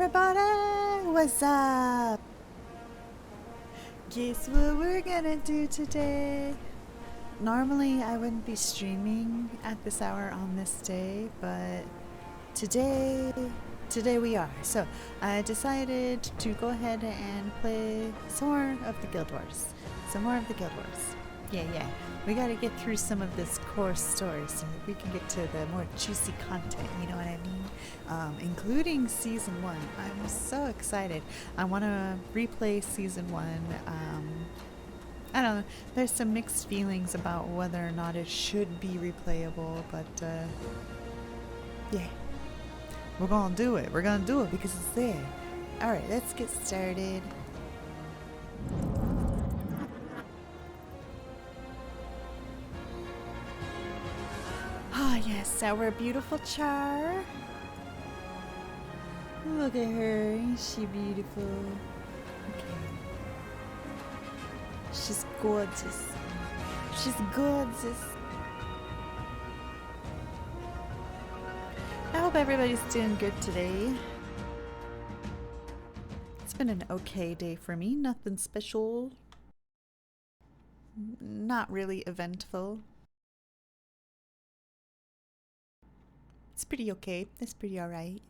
everybody! What's up? Guess what we're gonna do today? Normally I wouldn't be streaming at this hour on this day, but today we are. So I decided to go ahead and play some more of the Guild Wars. Yeah. We gotta get through some of this core story so that we can get to the more juicy content, you know what I mean? Including Season 1. I'm so excited. I want to replay Season 1. I don't know. There's some mixed feelings about whether or not it should be replayable, but yeah. We're gonna do it. We're gonna do it because it's there. Alright, let's get started. Ah, yes, our beautiful Charr. Look at her. Ain't she beautiful? Okay. She's gorgeous. She's gorgeous. I hope everybody's doing good today. It's been an okay day for me. Nothing special. Not really eventful. It's pretty okay. It's pretty alright.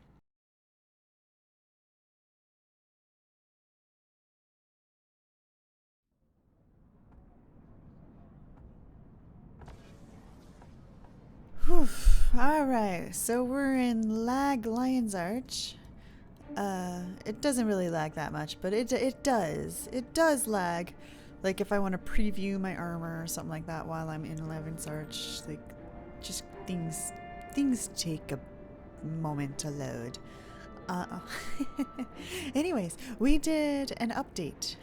Alright, so we're in Lag Lion's Arch. It doesn't really lag that much, but it does. It does lag. Like if I want to preview my armor or something like that while I'm in Lion's Arch, like just things take a moment to load. Anyways, we did an update.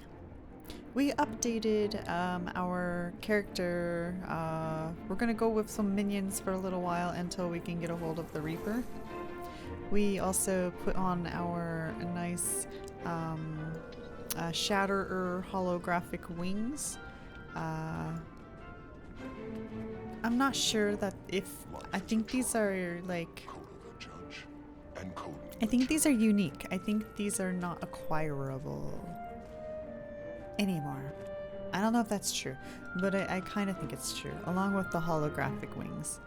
We updated our character. We're gonna go with some minions for a little while until we can get a hold of the Reaper. We also put on our nice Shatterer holographic wings. I'm not sure that if... I think these are like... I think these are unique. I think these are not acquirable anymore. I don't know if that's true, but I kind of think it's true, along with the holographic wings.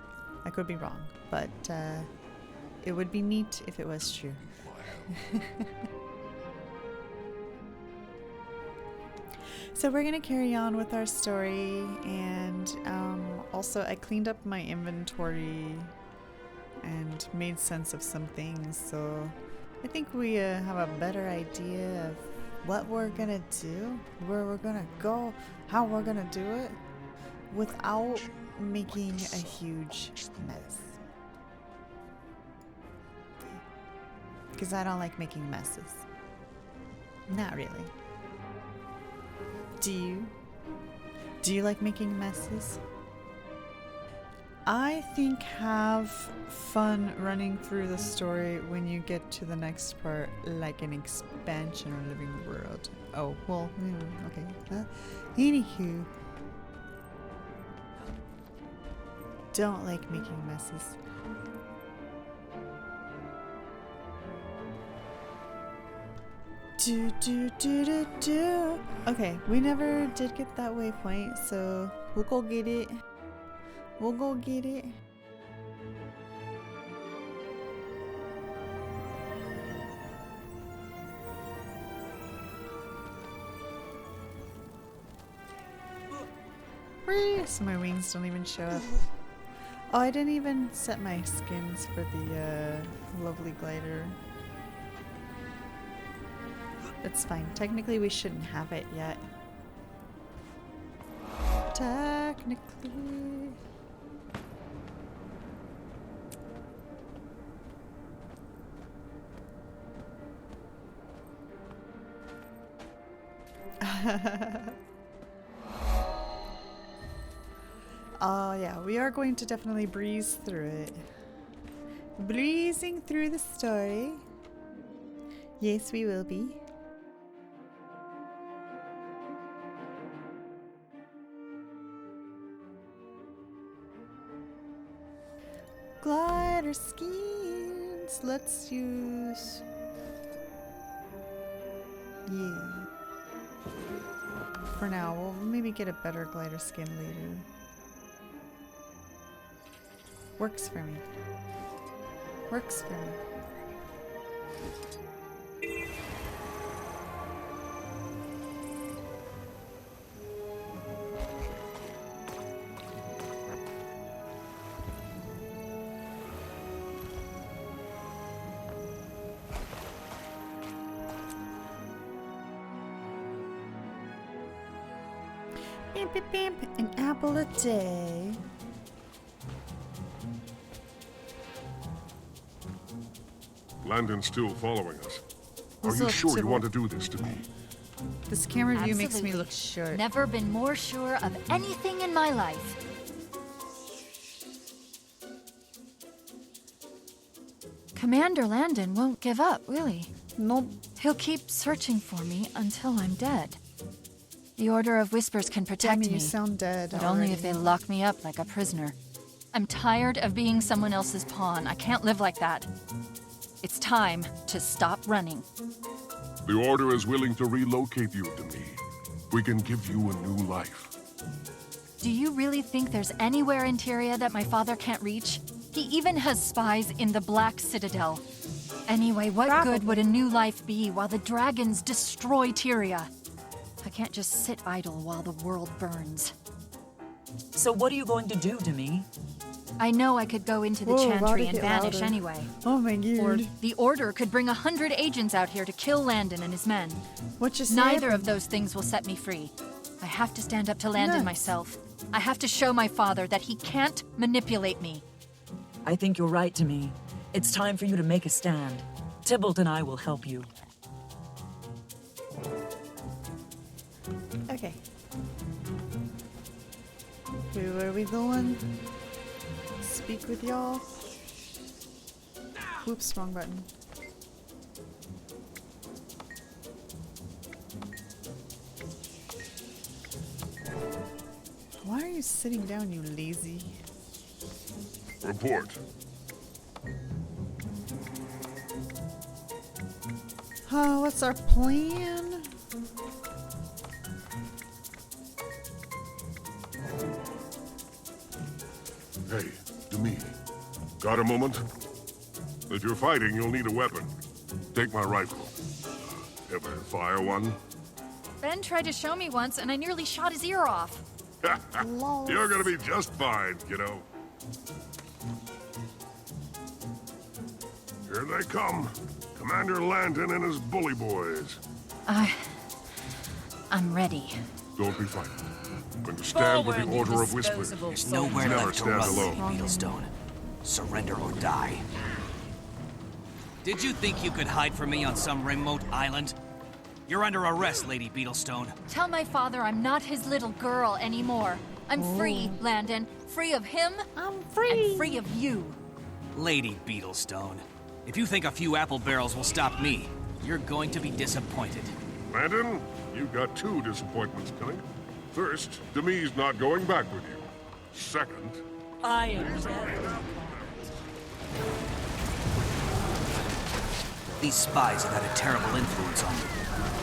I could be wrong, but it would be neat if it was true. So we're gonna carry on with our story, and also I cleaned up my inventory and made sense of some things, so I think we have a better idea of what we're gonna do, where we're gonna go, how we're gonna do it without making a huge mess. Because I don't like making messes. Not really. Do you? Do you like making messes? I think have fun running through the story when you get to the next part, like an expansion or living world. Oh, well, okay. Anywho. Don't like making messes. Okay, we never did get that waypoint, so we'll go get it. We'll go get it. So my wings don't even show up. Oh, I didn't even set my skins for the lovely glider. It's fine. Technically, we shouldn't have it yet. Technically. Oh yeah, we are going to definitely breeze through it. Breezing through the story. Yes, we will be. Glider skins. Let's use Yeah. For now, we'll maybe get a better glider skin later. Works for me. Works for me. Bamp, bamp, bamp. An apple a day. Landon's still following us. Are What's you up, sure you Sybil? want to do this to me? This camera view makes me Absolutely. look short. Never been more sure of anything in my life. Commander Landon won't give up, will he? Nope. He'll keep searching for me until I'm dead. The Order of Whispers can protect Demi, me, you sound dead but already. only if they lock me up like a prisoner. I'm tired of being someone else's pawn. I can't live like that. It's time to stop running. The Order is willing to relocate you to me. We can give you a new life. Do you really think there's anywhere in Tyria that my father can't reach? He even has spies in the Black Citadel. Anyway, what Probably. good would a new life be while the dragons destroy Tyria? I can't just sit idle while the world burns. So what are you going to do to me? I know I could go into the Whoa, why Chantry did and it vanish louder? anyway. Oh my Or god. the Order could bring 100 agents out here to kill Landon and his men. What just Neither happened? of those things will set me free. I have to stand up to Landon Nuts. myself. I have to show my father that he can't manipulate me. I think you're right to me. It's time for you to make a stand. Tybalt and I will help you. Okay. Wait, where are we going? Speak with y'all. Oops, wrong button. Why are you sitting down, you lazy? Report. What's our plan? Hey, to me. Got a moment? If you're fighting, you'll need a weapon. Take my rifle. Ever fire one? Ben tried to show me once, and I nearly shot his ear off. Lol. You're gonna be just fine, kiddo. Here they come. Commander Landon and his bully boys. I'm ready. Don't be frightened. When you stand with the Forward, you Order of Whispers, disposable There's soul. nowhere Never left to stand run, alone. Lady Beetlestone. Surrender or die. Did you think you could hide from me on some remote island? You're under arrest, Lady Beetlestone. Tell my father I'm not his little girl anymore. I'm free, Landon. Free of him I'm free. and free of you. Lady Beetlestone, if you think a few apple barrels will stop me, you're going to be disappointed. Landon, you've got two disappointments coming. First, Demi's not going back with you. Second, I am dead. These spies have had a terrible influence on me.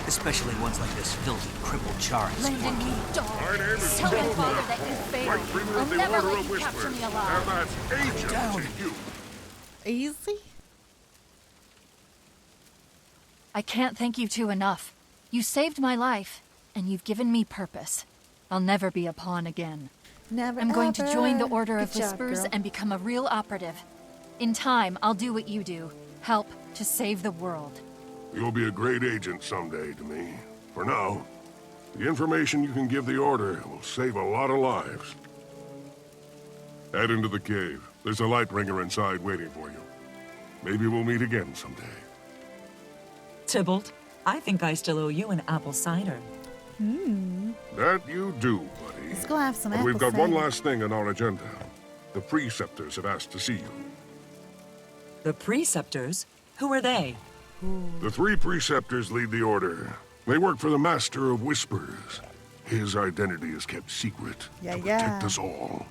Especially ones like this filthy, crippled Charr. Landon, you dog. my name is Tell my Sybil father North, that you failed. Right Premier I'll of the never Order let of you capture Whispers. me alive. And that's agent Down. to you. Easy? I can't thank you two enough. You saved my life, and you've given me purpose. I'll never be a pawn again. Never I'm going to ever. join the Order of Good job, Whispers girl. and become a real operative. In time, I'll do what you do. Help to save the world. You'll be a great agent someday to me. For now, the information you can give the Order will save a lot of lives. Head into the cave. There's a light bringer inside waiting for you. Maybe we'll meet again someday. Tybalt, I think I still owe you an apple cider. That you do, buddy. Let's go have some But apple we've got one cider. last thing on our agenda. The Preceptors have asked to see you. The Preceptors? Who are they? The three Preceptors lead the Order. They work for the Master of Whispers. His identity is kept secret Yeah, to protect yeah. us all.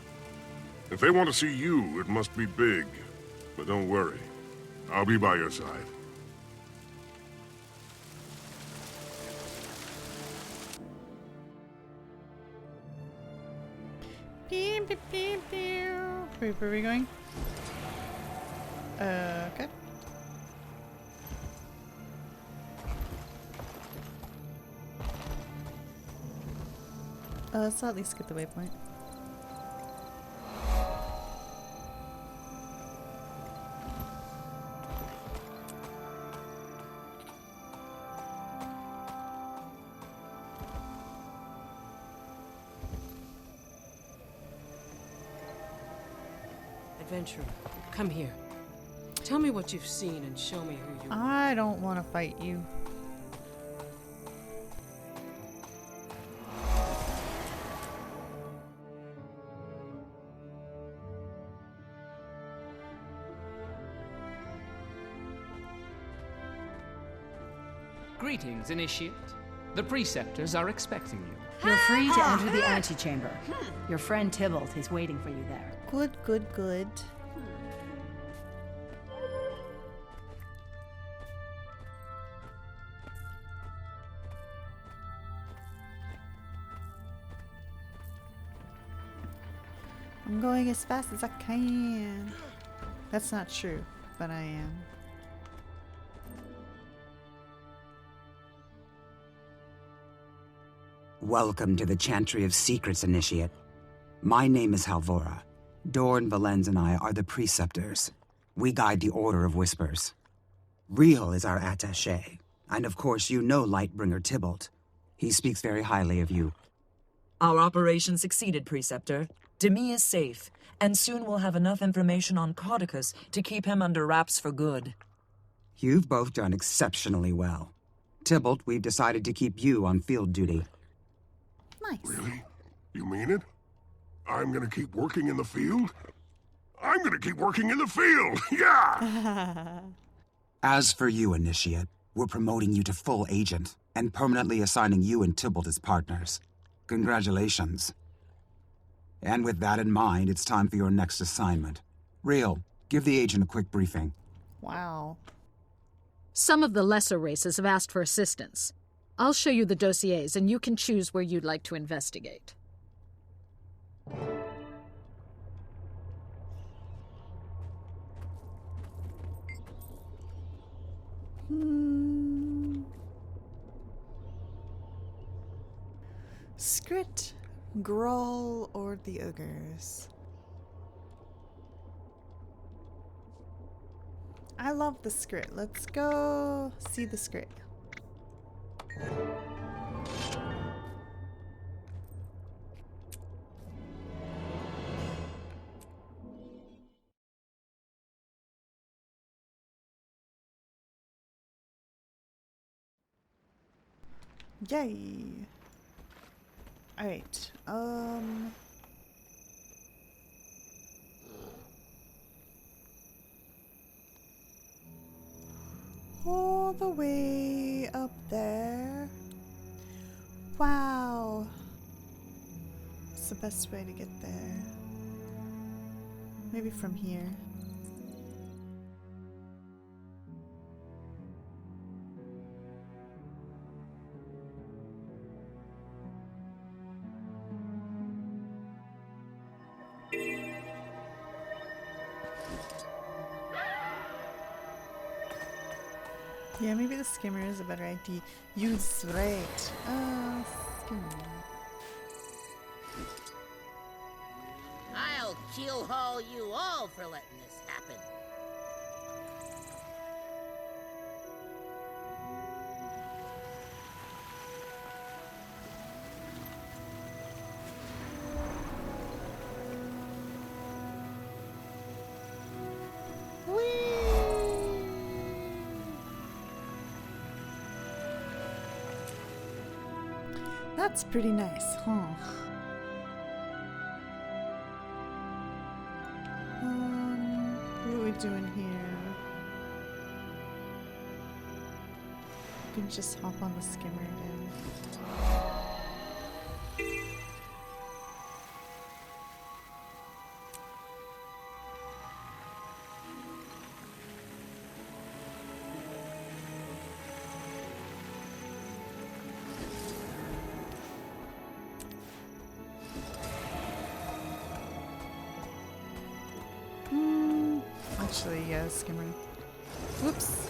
If they want to see you, it must be big. But don't worry. I'll be by your side. Beep, beep, beep, beep. Wait, where are we going? Okay. Let's at least get the waypoint. Adventurer, come here. Tell me what you've seen and show me who you are. I don't want to fight you. Greetings, Initiate. The Preceptors are expecting you. You're free to enter the antechamber. Your friend Tybalt is waiting for you there. Good, good, good. I'm going as fast as I can. That's not true, but I am. Welcome to the Chantry of Secrets, Initiate. My name is Halvora. Dorn, Valenz, and I are the Preceptors. We guide the Order of Whispers. Rihel is our attaché, and of course you know Lightbringer Tybalt. He speaks very highly of you. Our operation succeeded, Preceptor. Demi is safe, and soon we'll have enough information on Caudicus to keep him under wraps for good. You've both done exceptionally well. Tybalt, we've decided to keep you on field duty. Nice. Really? You mean it? I'm gonna keep working in the field? I'm gonna keep working in the field! Yeah! As for you, Initiate, we're promoting you to full agent and permanently assigning you and Tybalt as partners. Congratulations. And with that in mind, it's time for your next assignment. Rihel, give the agent a quick briefing. Wow. Some of the lesser races have asked for assistance. I'll show you the dossiers, and you can choose where you'd like to investigate. Skrit, Groll, or the Ogres. I love the Skrit. Let's go see the Skrit. Yay! Alright, all the way up there. Wow. What's the best way to get there? Maybe from here. Yeah, maybe the skimmer is a better idea. Use right. Skimmer. I'll keelhaul you all for letting this happen. That's pretty nice, huh? What are we doing here? We can just hop on the skimmer again. actually, skimmer. Whoops.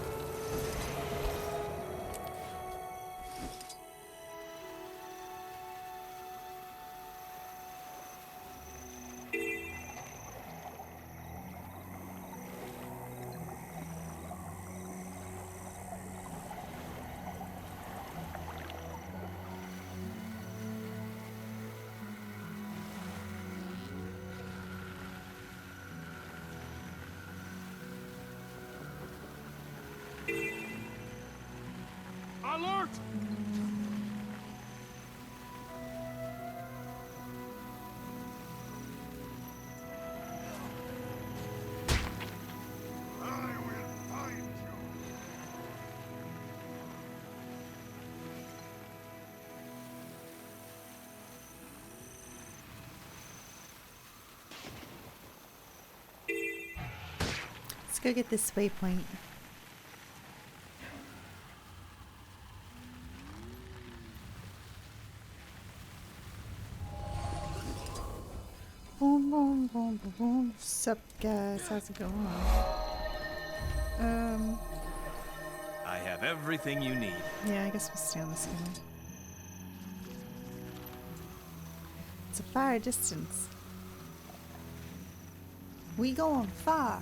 Alert! I will find you. Let's go get this waypoint. Boom, boom, boom, boom, boom. What's up, guys? How's it going? I have everything you need. Yeah, I guess we'll stay on this one. It's a far distance. We going far.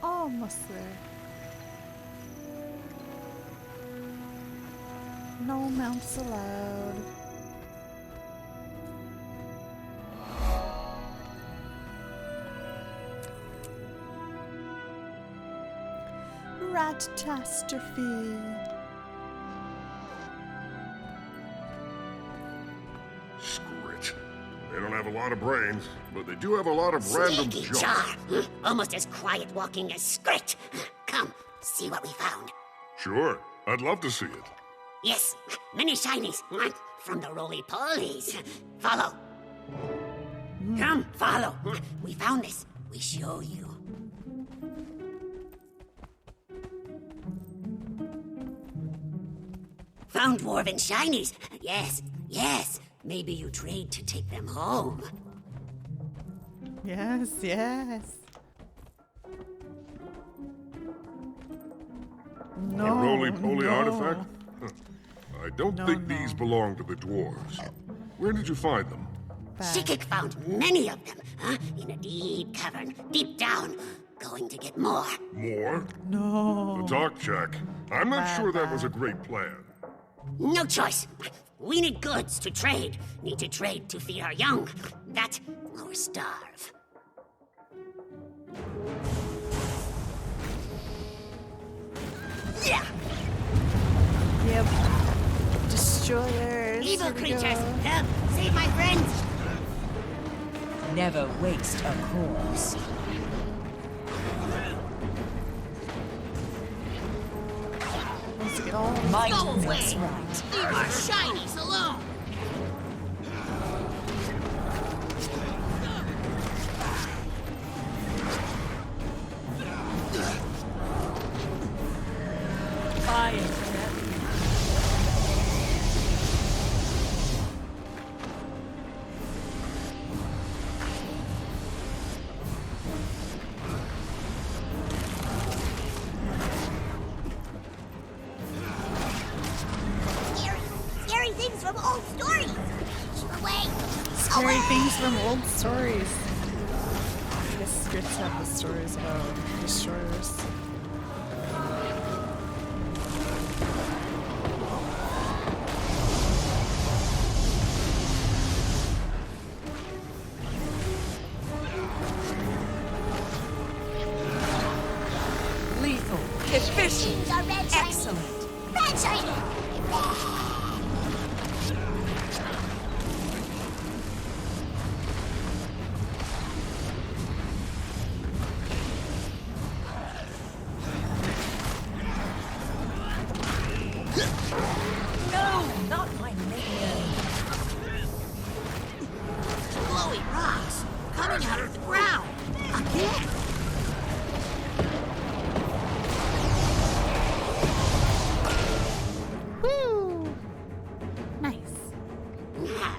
Almost there. No mounts allowed. Rat-tastrophe. Scrit. They don't have a lot of brains, but they do have a lot of random Sneaky junk. Charr. Almost as quiet walking as Scrit. Come, see what we found. Sure, I'd love to see it. Yes, many shinies from the roly-polies. Follow. Come, follow. We found this. We show you. Found dwarven shinies. Yes, yes. Maybe you trade to take them home. Yes, yes. No, A roly-poly no. artifact? Huh. I don't No, think no. these belong to the dwarves. Where did you find them? Shikik found many of them, in a deep cavern, deep down. Going to get more. More? No. The talk check. I'm not sure that was a great plan. No choice. We need goods to trade. Need to trade to feed our young. That or starve. Yeah. Yep. Destroyers. Evil Here we creatures, go. help! Save my friends! Never waste a corpse. Let's get all Might Go away! that's right. Leave our shinies alone! Fire. Scary things from old stories! Away! scary things from old stories. I guess scripts have the stories about destroyers. Lethal. Efficient. Our red shiny. Excellent. No, not my minion. Glowy rocks coming out of the ground. Again. Woo! Nice.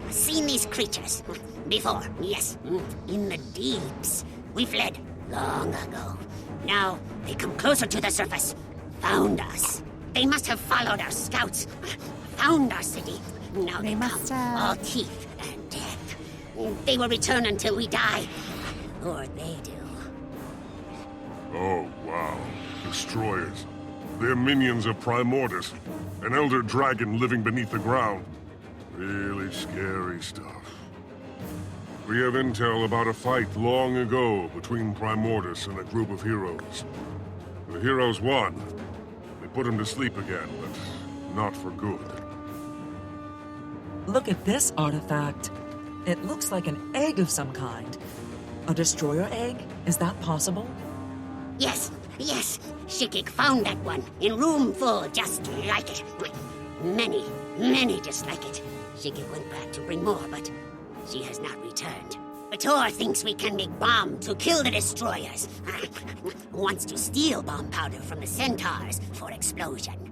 Seen these creatures before, yes. In the deeps. We fled long ago. Now they come closer to the surface. Found us. They must have followed our scouts. Found our city. Now they must come, have. all teeth and death. They will return until we die. Or they do. Oh, wow. Destroyers. They're minions of Primordus, an elder dragon living beneath the ground. Really scary stuff. We have intel about a fight long ago between Primordus and a group of heroes. The heroes won. They put him to sleep again, but not for good. Look at this artifact. It looks like an egg of some kind. A destroyer egg? Is that possible? Yes, yes. Shikik found that one in room full just like it. Many just like it. Shikik went back to bring more, but she has not returned. Tor thinks we can make bomb to kill the destroyers. Wants to steal bomb powder from the centaurs for explosion.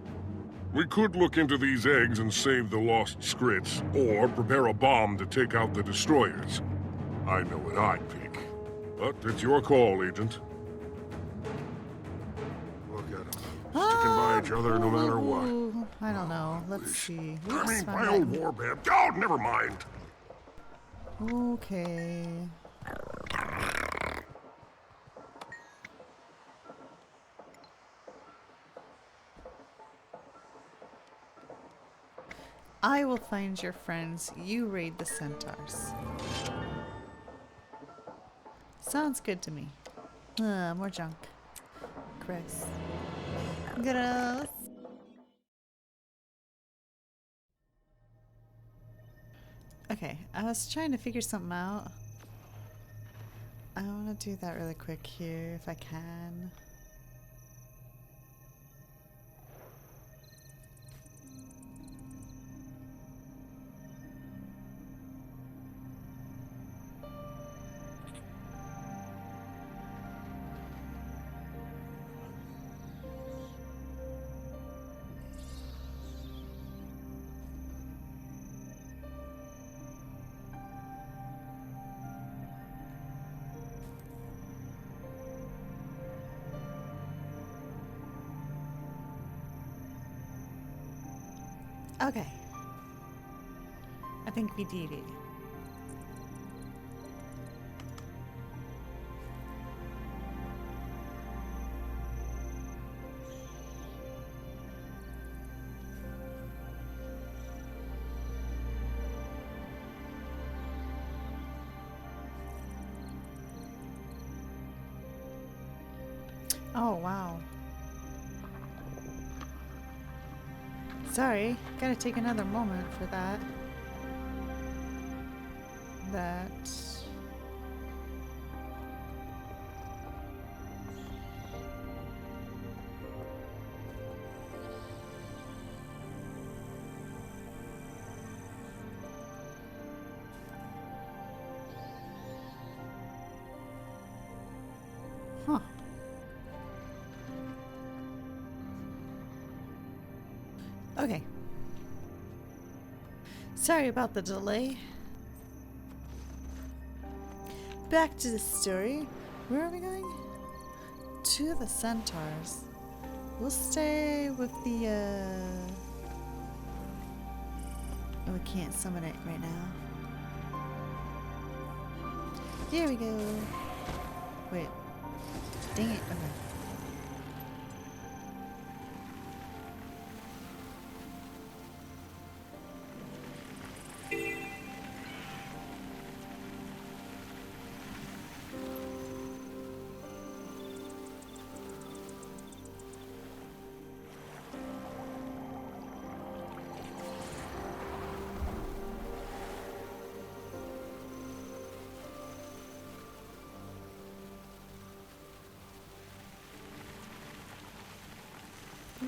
We could look into these eggs and save the lost Skrits, or prepare a bomb to take out the destroyers. I know what I'd pick. But it's your call, Agent. Look at them. Sticking by each other no matter what. I don't know. Let's see. I mean, my old warband. Oh, never mind. Okay. I will find your friends. You raid the centaurs. Sounds good to me. More junk. Gross. Gross. Okay, I was trying to figure something out. I want to do that really quick here if I can. Okay. I think we did it. Oh, wow. Sorry, gotta take another moment for that. Huh. Okay. Sorry about the delay. Back to the story. Where are we going? To the centaurs. We'll stay with the, Oh, we can't summon it right now. There we go. Wait. Dang it. Okay.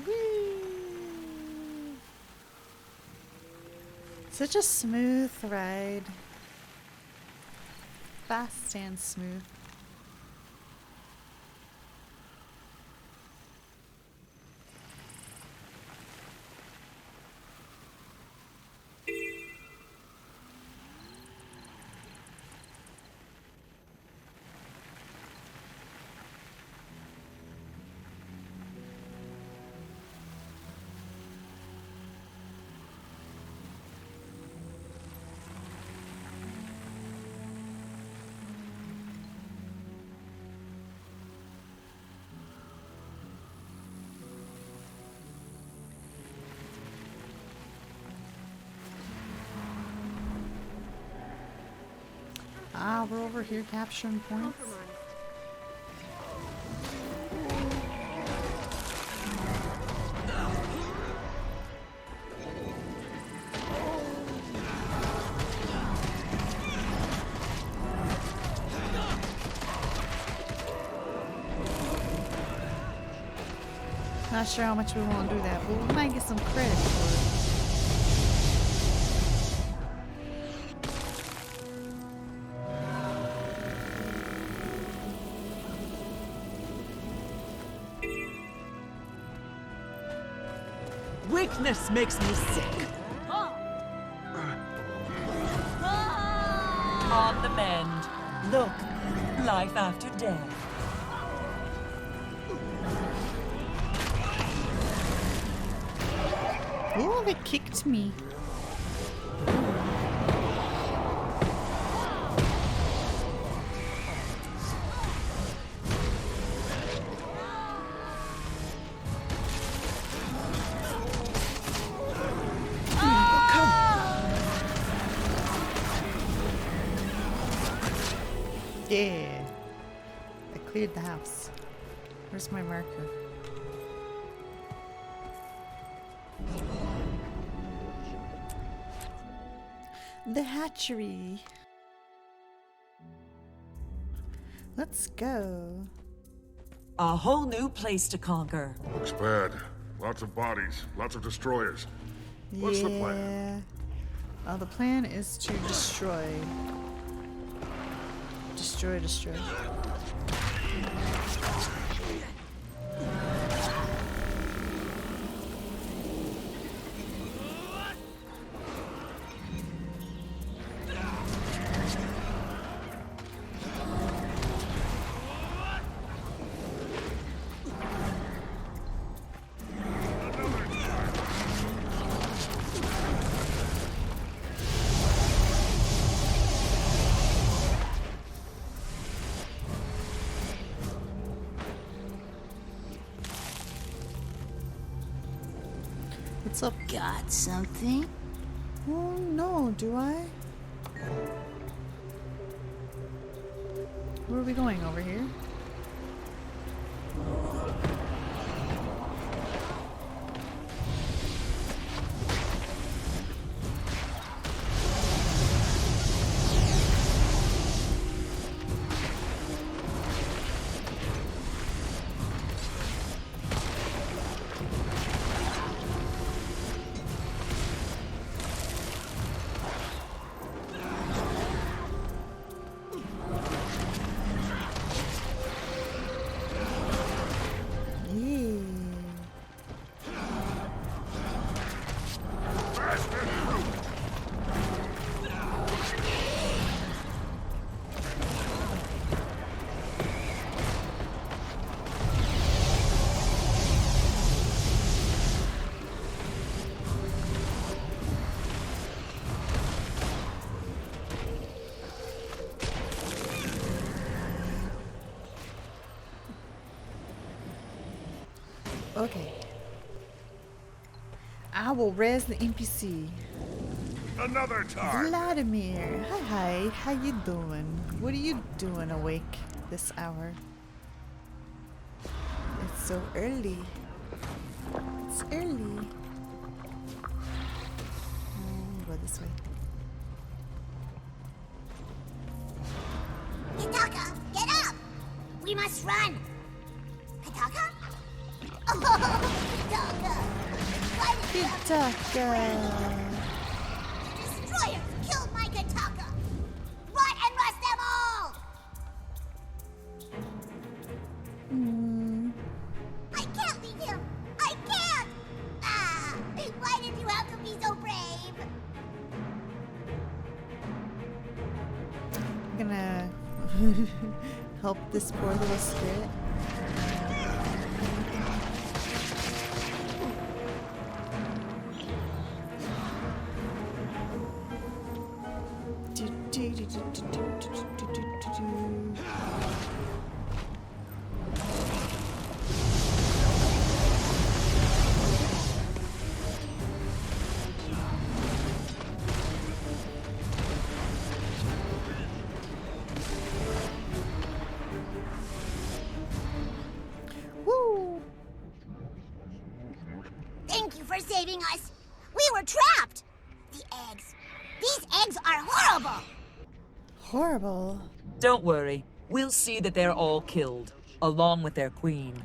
Whee! Such a smooth ride. Fast and smooth. Ah, we're over here capturing points. Not sure how much we want to do that, but we might get some credit for it. Weakness makes me sick. On the mend. Look, life after death. Oh, they kicked me. Yeah. I cleared the house. Where's my marker? The hatchery. Let's go. A whole new place to conquer. Looks bad. Lots of bodies, lots of destroyers. What's the plan? The plan is to destroy. Destroy. What's up? Got something? Oh no, do I? Where are we going? Over here? Okay. I will res the NPC. Another target. Vladimir. Hi. How you doing? What are you doing awake this hour? It's so early. It's early. Go this way. Kitaka, get up! We must run! Kitaka? Oh, Destroyers killed my Kataka! Rot and rust them all! I can't leave him! I can't! Ah! Why did you have to be so brave? I'm gonna help this poor little spirit. Woo! Thank you for saving us! We were trapped! The eggs. These eggs are horrible! Horrible. Don't worry. We'll see that they're all killed, along with their queen.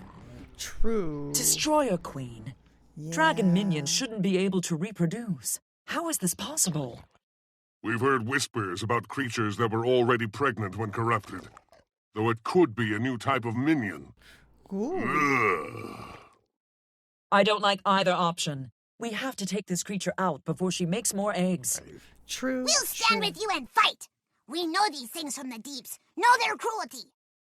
True. Destroyer queen. Yeah. Dragon minions shouldn't be able to reproduce. How is this possible? We've heard whispers about creatures that were already pregnant when corrupted. Though it could be a new type of minion. Ooh. Ugh. I don't like either option. We have to take this creature out before she makes more eggs. True. We'll stand with you and fight! We know these things from the deeps, know their cruelty.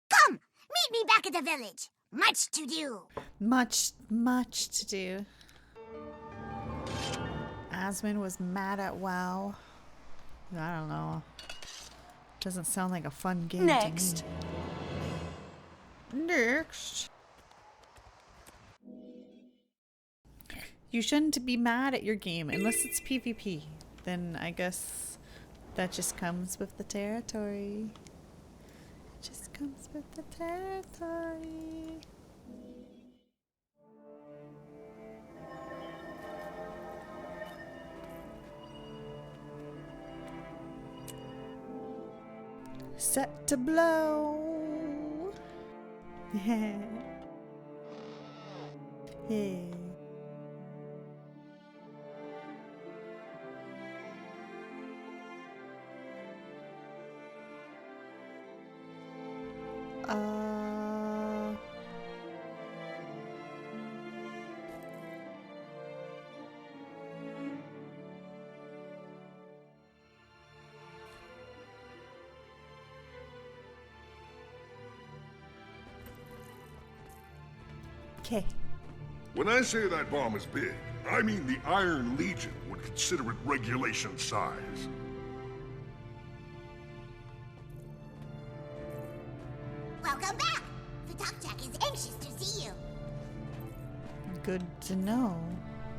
Come, meet me back at the village. Much to do. Much to do. Asmund was mad at WoW. I don't know. Doesn't sound like a fun game Next. to me. Next. You shouldn't be mad at your game unless it's PvP. Then I guess that just comes with the territory. It just comes with the territory. Set to blow. Yeah. Yeah. Okay. When I say that bomb is big, I mean the Iron Legion would consider it regulation size. Welcome back! The Jack is anxious to see you. Good to know.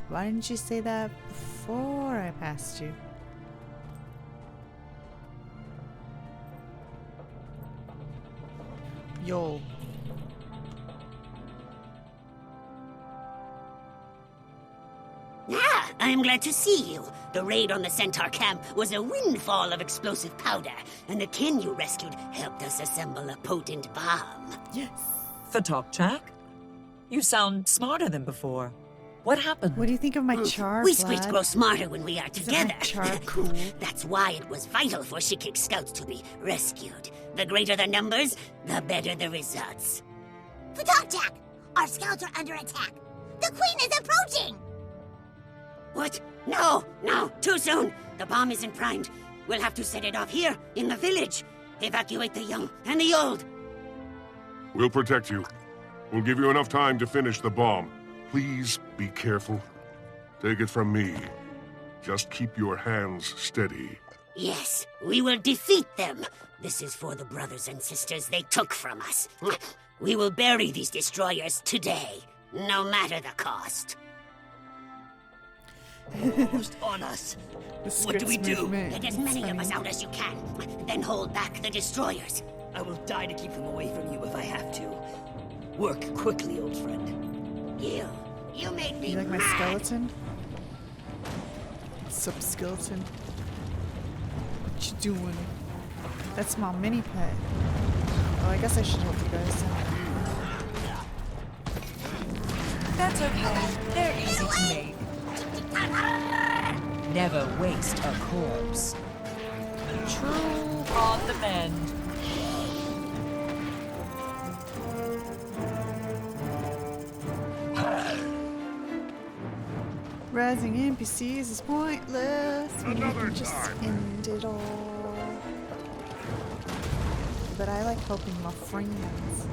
Why didn't you say that before I passed you? Yo. Ah, I'm glad to see you. The raid on the Centaur camp was a windfall of explosive powder, and the kin you rescued helped us assemble a potent bomb. Yes. Jack? You sound smarter than before. What happened? What do you think of my Charr? We spirits grow smarter when we are Isn't together. my Charr cool? That's why it was vital for Shikik scouts to be rescued. The greater the numbers, the better the results. Jack, our scouts are under attack. The Queen is approaching! What? No, too soon. The bomb isn't primed. We'll have to set it off here, in the village. Evacuate the young and the old. We'll protect you. We'll give you enough time to finish the bomb. Please be careful. Take it from me. Just keep your hands steady. Yes, we will defeat them. This is for the brothers and sisters they took from us. We will bury these destroyers today, no matter the cost. Almost on us. What do we do? Get as many of us out as you can, then hold back the destroyers. I will die to keep them away from you if I have to. Work quickly, old friend. You made me You like my mad. skeleton? Sup, skeleton? What you doing? That's my mini pet. Oh, I guess I should help you guys. That's okay. They're easy to make. Never waste a corpse. True on the mend. Rising NPCs is pointless. We Another can just time. end it all. But I like helping my friends.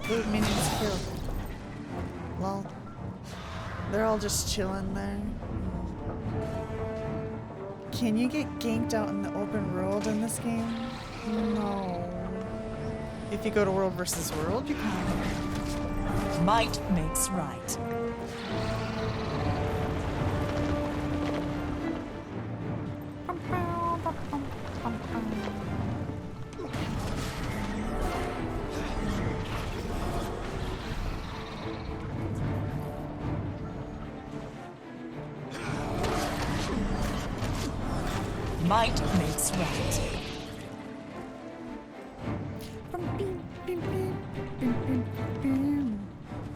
Food minions killed. Lol. They're all just chilling there. Can you get ganked out in the open world in this game? No. If you go to world versus world, you can. Might makes right. Might makes right.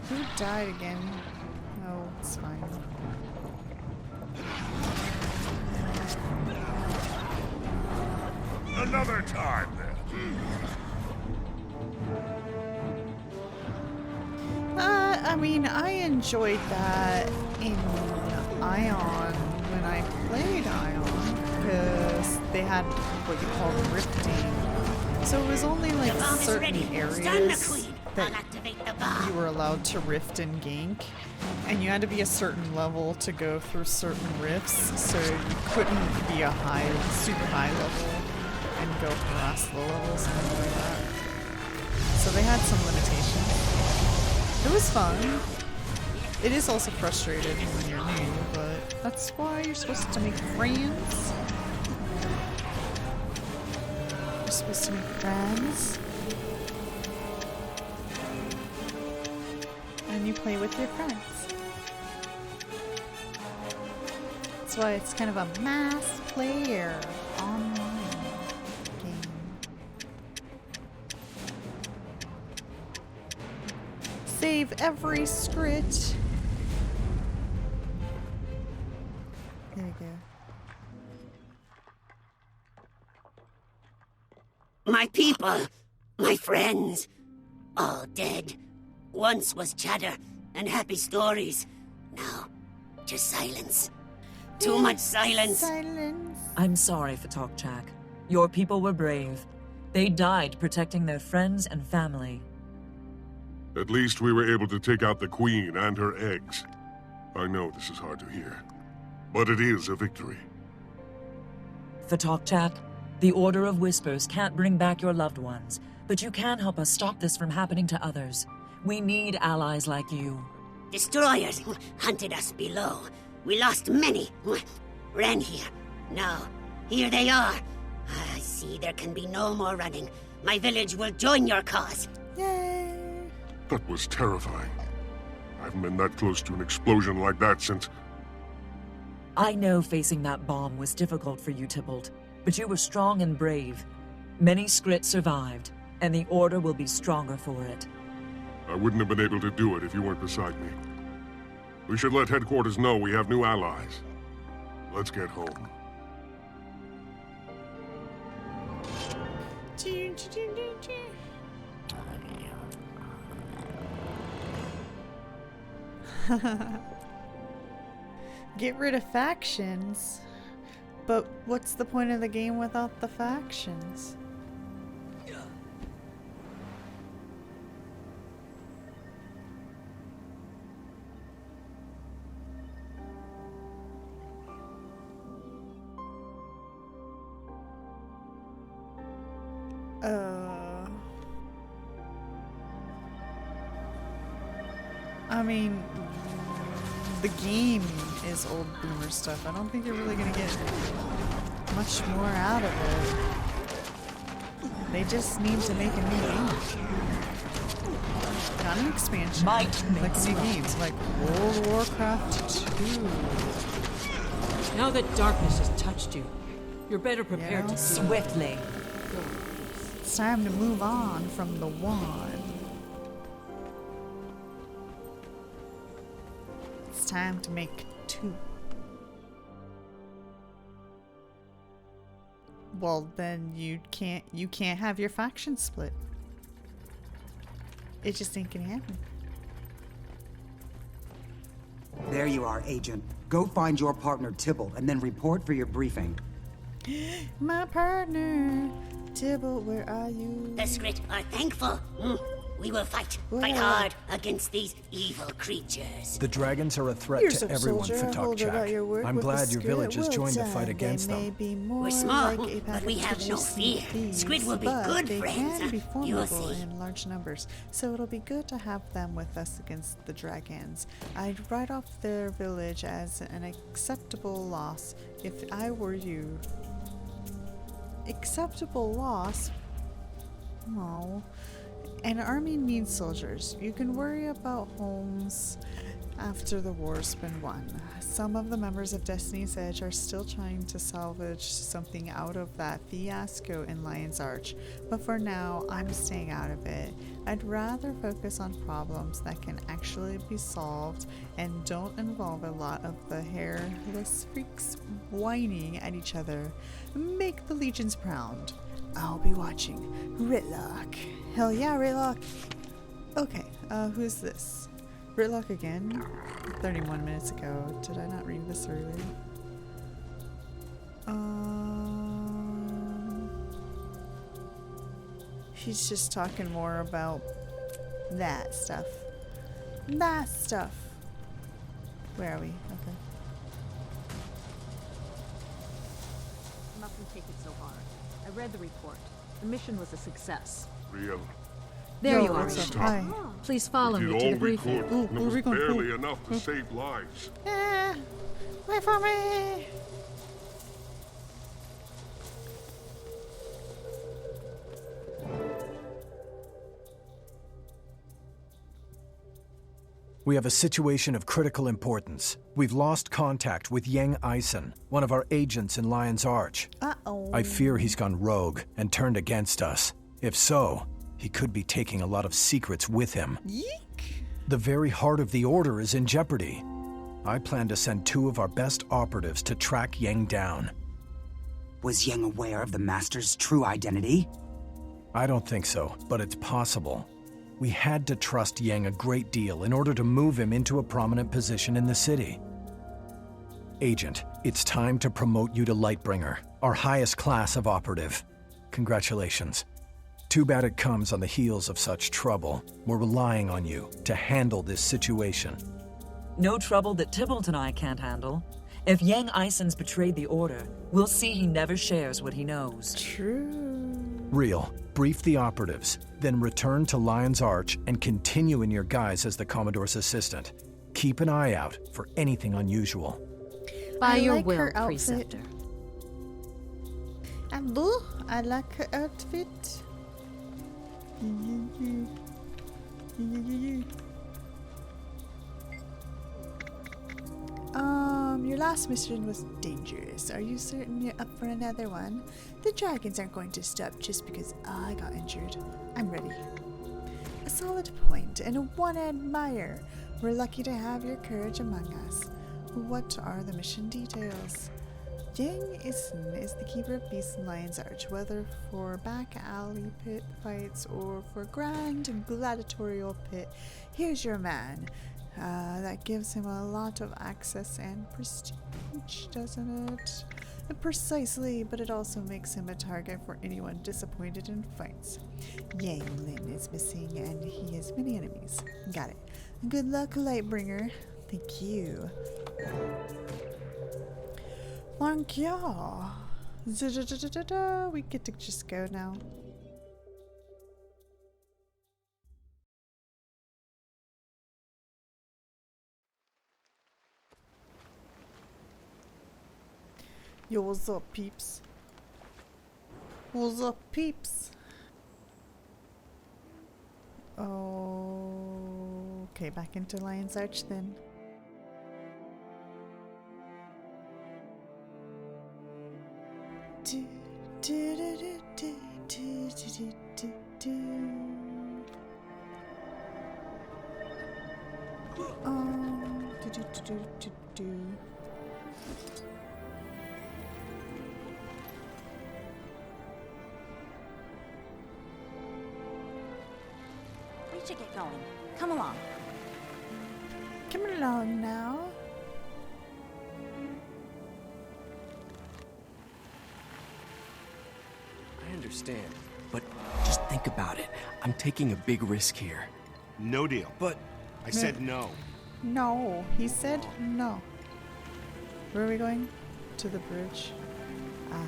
Who died again? Oh, it's fine. Another time, then. I mean, I enjoyed that in Ion when I played Ion, because they had what you call rifting. So it was only like certain areas that you were allowed to rift and gank, and you had to be a certain level to go through certain rifts, so you couldn't be a super high level and go harass low levels and things like that. So they had some limitations. It was fun. It is also frustrating when you're new, but that's why you're supposed to make friends. You're supposed to make friends. And you play with your friends. That's why it's kind of a mass player online game. Save every script. There we go. My people, my friends, all dead. Once was chatter and happy stories. Now, just silence. Too much silence. Silence. I'm sorry for Tokchak. Your people were brave. They died protecting their friends and family. At least we were able to take out the Queen and her eggs. I know this is hard to hear, but it is a victory. For Tokchak, the Order of Whispers can't bring back your loved ones, but you can help us stop this from happening to others. We need allies like you. Destroyers hunted us below. We lost many. Ran here. Now, here they are. I see there can be no more running. My village will join your cause. Yay! That was terrifying. I haven't been that close to an explosion like that since... I know facing that bomb was difficult for you, Tybalt, but you were strong and brave. Many Skrit survived, and the Order will be stronger for it. I wouldn't have been able to do it if you weren't beside me. We should let headquarters know we have new allies. Let's get home. Get rid of factions? But what's the point of the game without the factions? I mean, the game is old boomer stuff. I don't think you're really gonna get much more out of it. They just need to make a new game. Not an expansion. Might Like makes new right. games, like World of Warcraft 2. Now that darkness has touched you, you're better prepared to deal with it. Swiftly. It's time to move on from the one. It's time to make 2. Well, then you can't have your faction split. It just ain't gonna happen. There you are, Agent. Go find your partner Tybalt and then report for your briefing. My partner, Tybalt, where are you? The Skrit are thankful. We will fight Well. hard against these evil creatures. The dragons are a threat You're to some everyone, soldier. Fatok Hold about your Chak. work I'm with glad the your Skrit. village has Well joined the done. fight against They them. may be more We're small, like a but we have no pack of fear. thieves, Skrit will be but good they friends. can be You will formidable see. in large numbers, so it'll be good to have them with us against the dragons. I'd write off their village as an acceptable loss if I were you. Acceptable loss? No. An army needs soldiers. You can worry about homes after the war's been won. Some of the members of Destiny's Edge are still trying to salvage something out of that fiasco in Lion's Arch, but for now, I'm staying out of it. I'd rather focus on problems that can actually be solved and don't involve a lot of the hairless freaks whining at each other. Make the legions proud. I'll be watching. Ritlock. Hell yeah, Ritlock. Okay, who's this? Ritlock again? 31 minutes ago. Did I not read this earlier? He's just talking more about that stuff. That stuff. Where are we? Okay. Mustn't take it so hard. I read the report. The mission was a success. Real. There Yo, you are, what's up? Agent. Hi. Please follow We me did to all the we briefing. could, and it was barely enough to save lives. Yeah. Wait for me. We have a situation of critical importance. We've lost contact with Yang Eisen, one of our agents in Lion's Arch. Uh-oh. I fear he's gone rogue and turned against us. If so, he could be taking a lot of secrets with him. Yeek. The very heart of the Order is in jeopardy. I plan to send 2 of our best operatives to track Yang down. Was Yang aware of the Master's true identity? I don't think so, but it's possible. We had to trust Yang a great deal in order to move him into a prominent position in the city. Agent, it's time to promote you to Lightbringer, our highest class of operative. Congratulations. Too bad it comes on the heels of such trouble. We're relying on you to handle this situation. No trouble that Tybalt and I can't handle. If Yang Eisen's betrayed the Order, we'll see he never shares what he knows. True. Real, brief the operatives, then return to Lion's Arch and continue in your guise as the Commodore's assistant. Keep an eye out for anything unusual. By your like will, her outfit. Preceptor. Hello, I like her outfit. Your last mission was dangerous. Are you certain you're up for another one? The dragons aren't going to stop just because I got injured. I'm ready. A solid point and a one to admire. We're lucky to have your courage among us. What are the mission details? Yang is the keeper of beasts in Lion's Arch, whether for back alley pit fights or for grand gladiatorial pit. Here's your man. That gives him a lot of access and prestige, doesn't it? Precisely, but it also makes him a target for anyone disappointed in fights. Yang Lin is missing and he has many enemies. Got it. Good luck, Lightbringer. Thank you. Thank you. We get to just go now. Yo, what's up, peeps? What's up, peeps? Oh. Okay, back into Lion's Arch then. Do, do, do, do, do, do, do, do, do, do, do, do, do. We should get going. Come along. Come along now. I understand, but just think about it. I'm taking a big risk here. No deal. But I said no. No, he said no. Where are we going? To the bridge. Ah.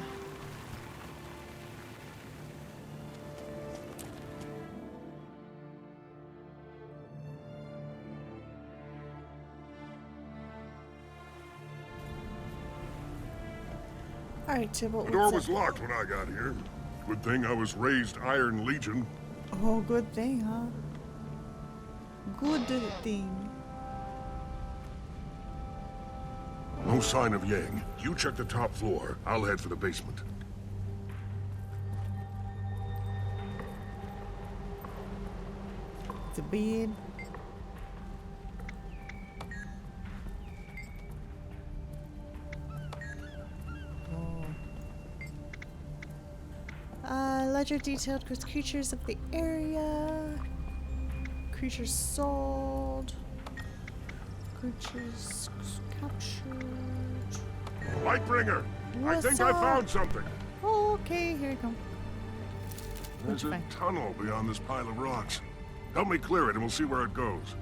Alright, Tybalt, The door was locked when I got here. Good thing I was raised Iron Legion. Oh, good thing, huh? Good thing. No sign of Yang. You check the top floor. I'll head for the basement. It's a bed. Ledger detailed with creatures of the area. Creatures sold. Creatures captured. Lightbringer! I think I found something. Oh, okay, here you go. There's a tunnel beyond this pile of rocks. Help me clear it and we'll see where it goes.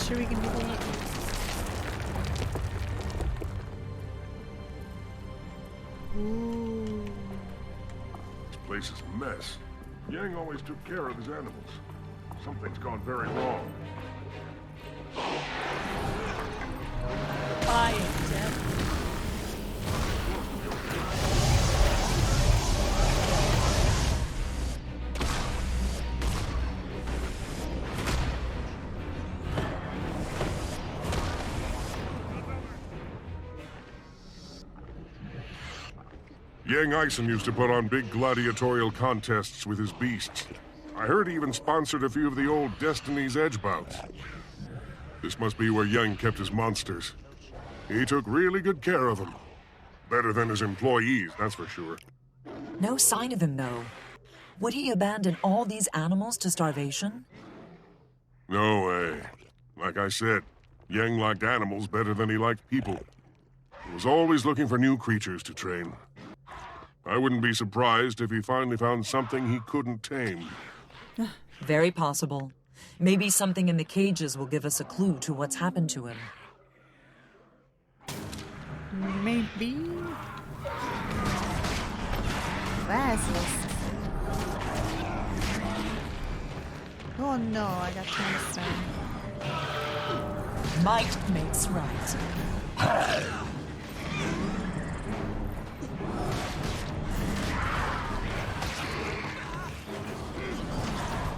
Sure we can do that? Ooh. This place is a mess. Yang always took care of his animals. Something's gone very wrong. I am dead. Yang Ison used to put on big gladiatorial contests with his beasts. I heard he even sponsored a few of the old Destiny's Edge bouts. This must be where Yang kept his monsters. He took really good care of them. Better than his employees, that's for sure. No sign of him, though. Would he abandon all these animals to starvation? No way. Like I said, Yang liked animals better than he liked people. He was always looking for new creatures to train. I wouldn't be surprised if he finally found something he couldn't tame. Very possible. Maybe something in the cages will give us a clue to what's happened to him. Maybe. Basilisk. Oh no, I got tombstone. Might makes right.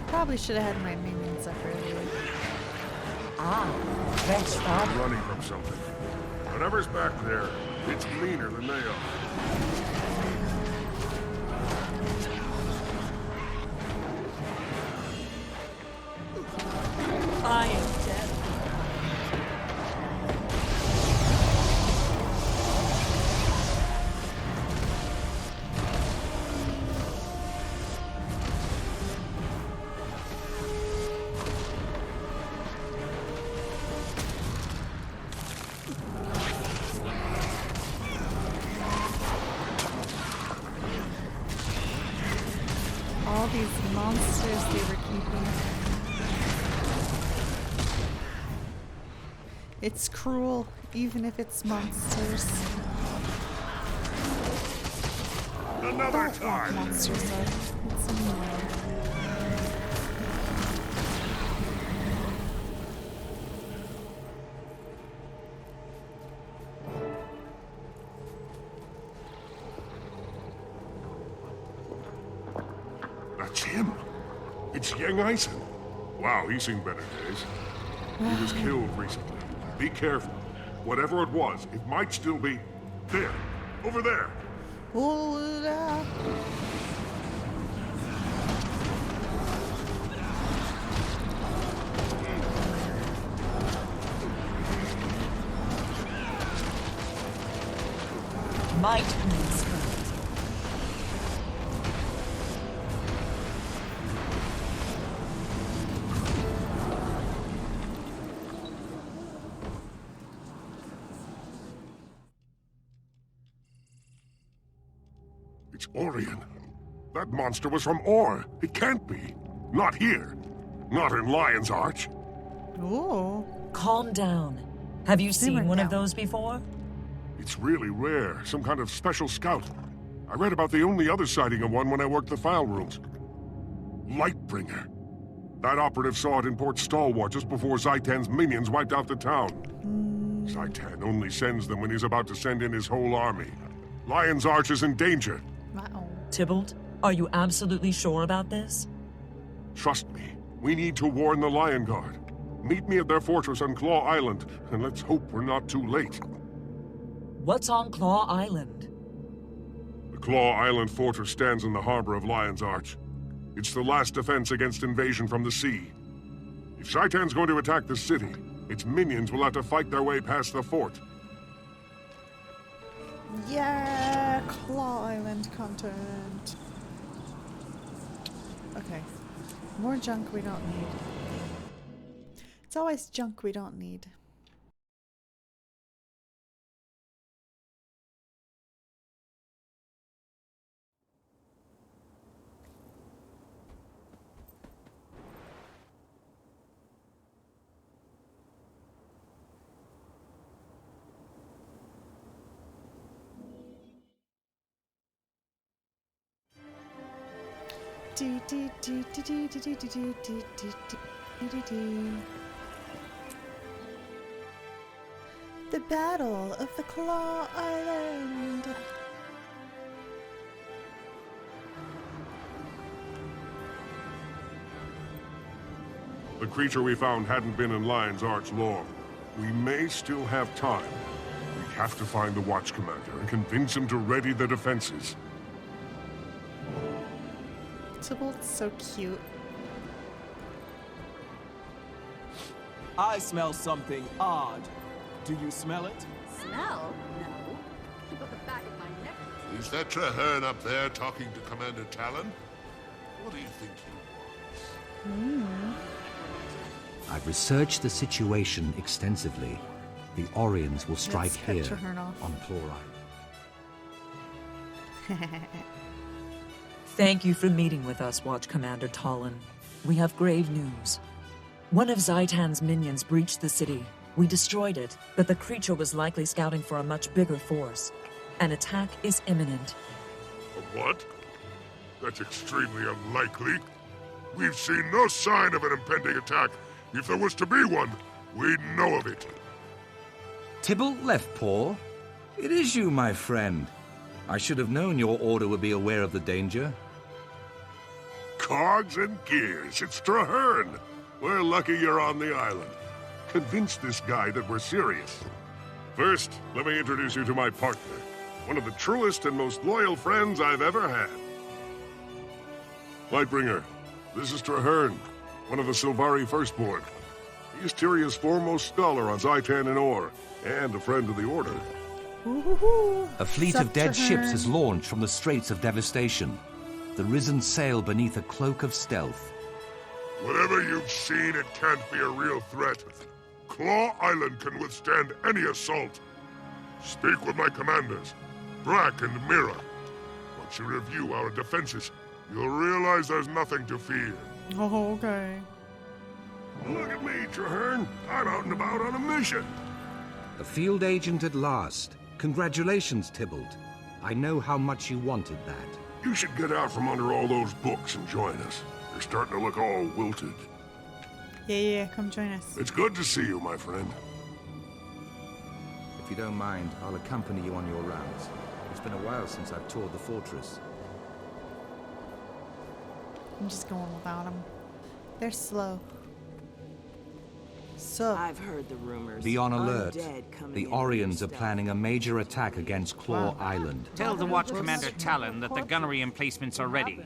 Probably should have had my minions up earlier. Thanks, Bob. I'm running from something. Whatever's back there, it's meaner than they are. I am dead. All these monsters they were keeping. It's cruel, even if it's monsters. Another time. Monsters are. It's annoying. That's him. It's Yang Ison. Wow, he's seen better days. He was killed recently. Be careful. Whatever it was, it might still be there. Over there. Hold up. Might means strength. It's Orion. That monster was from Or. It can't be. Not here. Not in Lion's Arch. Ooh. Calm down. Have you Simmer seen one of down. those before? It's really rare. Some kind of special scout. I read about the only other sighting of one when I worked the file rooms. Lightbringer. That operative saw it in Port Stalwart just before Zaitan's minions wiped out the town. Zaitan only sends them when he's about to send in his whole army. Lion's Arch is in danger. Tybalt, are you absolutely sure about this? Trust me. We need to warn the Lion Guard. Meet me at their fortress on Claw Island, and let's hope we're not too late. What's on Claw Island? The Claw Island fortress stands in the harbor of Lion's Arch. It's the last defense against invasion from the sea. If Zaitan's going to attack the city, its minions will have to fight their way past the fort. Yeah, Claw Island content. Okay. More junk we don't need. It's always junk we don't need. The Battle of the Claw Island. The creature we found hadn't been in Lion's Arch long. We may still have time. We have to find the Watch Commander and convince him to ready the defenses. Tybalt's so cute. I smell something odd. Do you smell it? Smell? No. But the back of my neck. Is that Traherne up there talking to Commander Talon? What do you think he was? I've researched the situation extensively. The Orions will strike cut here Traherne off. on Claw Island. Thank you for meeting with us, Watch Commander Talon. We have grave news. One of Zaitan's minions breached the city. We destroyed it, but the creature was likely scouting for a much bigger force. An attack is imminent. A what? That's extremely unlikely. We've seen no sign of an impending attack. If there was to be one, we'd know of it. Tybalt Leftpaw? It is you, my friend. I should have known your order would be aware of the danger. Cogs and gears, it's Traherne. We're lucky you're on the island. Convince this guy that we're serious. First, let me introduce you to my partner. One of the truest and most loyal friends I've ever had. Lightbringer, this is Traherne, one of the Sylvari Firstborn. He's Tyria's foremost scholar on Zaitan and Or, and a friend of the Order. A fleet Sup, of dead ships Traherne? has launched from the Straits of Devastation. The Risen sail beneath a cloak of stealth. Whatever you've seen, it can't be a real threat. Claw Island can withstand any assault. Speak with my commanders, Brack and Mira. Once you review our defenses, you'll realize there's nothing to fear. Oh, okay. Look at me, Traherne. I'm out and about on a mission. A field agent at last. Congratulations, Tybalt. I know how much you wanted that. You should get out from under all those books and join us. You're starting to look all wilted. Yeah, come join us. It's good to see you, my friend. If you don't mind, I'll accompany you on your rounds. It's been a while since I've toured the fortress. I'm just going without them. They're slow. So I've heard the rumors. Be on alert. Undead coming The in Orions are with planning a major attack against Claw Wow. Island. Tell the Watch Commander Talon that the gunnery emplacements are ready.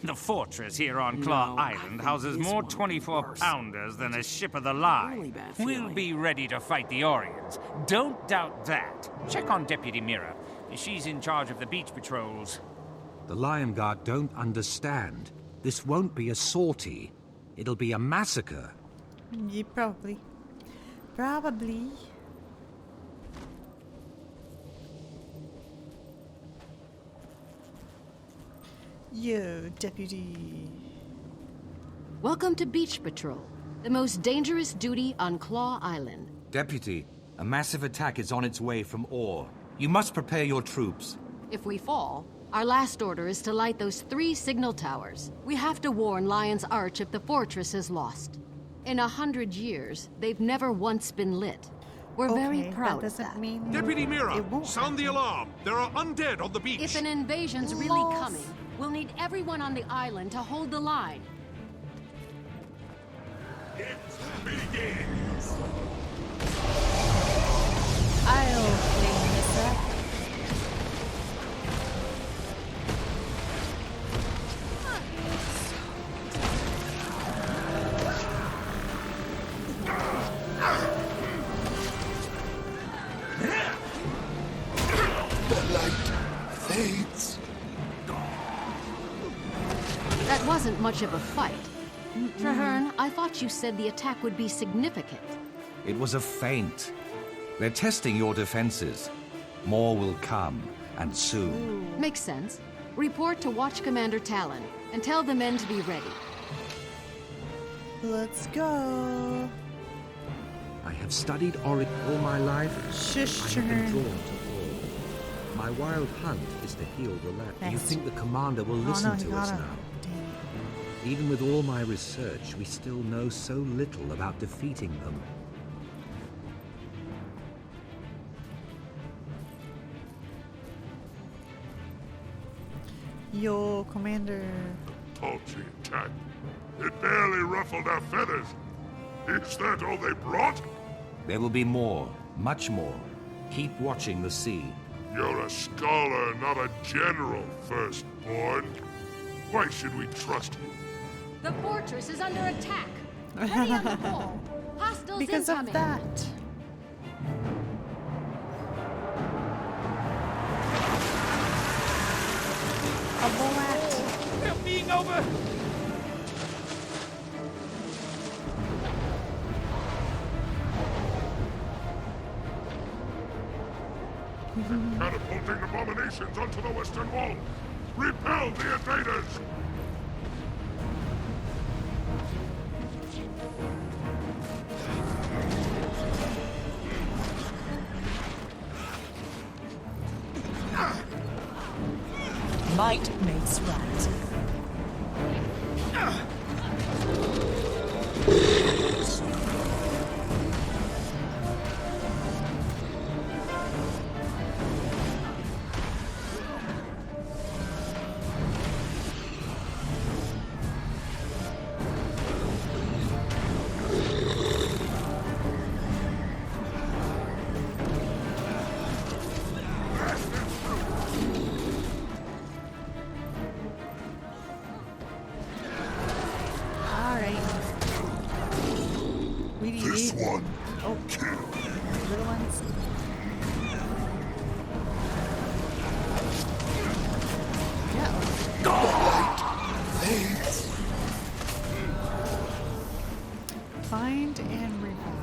The fortress here on Claw Island houses more 24-pounders than a ship of the line. We'll be ready to fight the Orions. Don't doubt that. Check on Deputy Mira. She's in charge of the beach patrols. The Lion Guard don't understand. This won't be a sortie. It'll be a massacre. Yeah, probably. Probably. Yo, Deputy. Welcome to Beach Patrol, the most dangerous duty on Claw Island. Deputy, a massive attack is on its way from Ore. You must prepare your troops. If we fall, our last order is to light those 3 signal towers. We have to warn Lion's Arch if the fortress is lost. In 100 years, they've never once been lit. We're very proud of that. Deputy Mira, sound the alarm. There are undead on the beach. If an invasion's really coming, we'll need everyone on the island to hold the line. It begins. I'll clean this up. The light fades. That wasn't much of a fight. Traherne, I thought you said the attack would be significant. It was a feint. They're testing your defenses. More will come, and soon. Makes sense. Report to Watch Commander Talon, and tell the men to be ready. Let's go. I have studied Auric all my life. Shush, I have been Traherne. drawn to Ore. My wild hunt is to heal the land. Do you Next. think the commander will Oh, listen no, to you us gotta- now? Even with all my research, we still know so little about defeating them. Yo, Commander. Paltry attack. It barely ruffled our feathers. Is that all they brought? There will be more, much more. Keep watching the sea. You're a scholar, not a general, firstborn. Why should we trust you? The fortress is under attack. Ready on the wall. Hostiles Because incoming. of that. A bullet. They're being over. Catapulting abominations onto the western wall. Repel the invaders! Might makes right. This one. Oh, little ones. The light fades. Find and revive.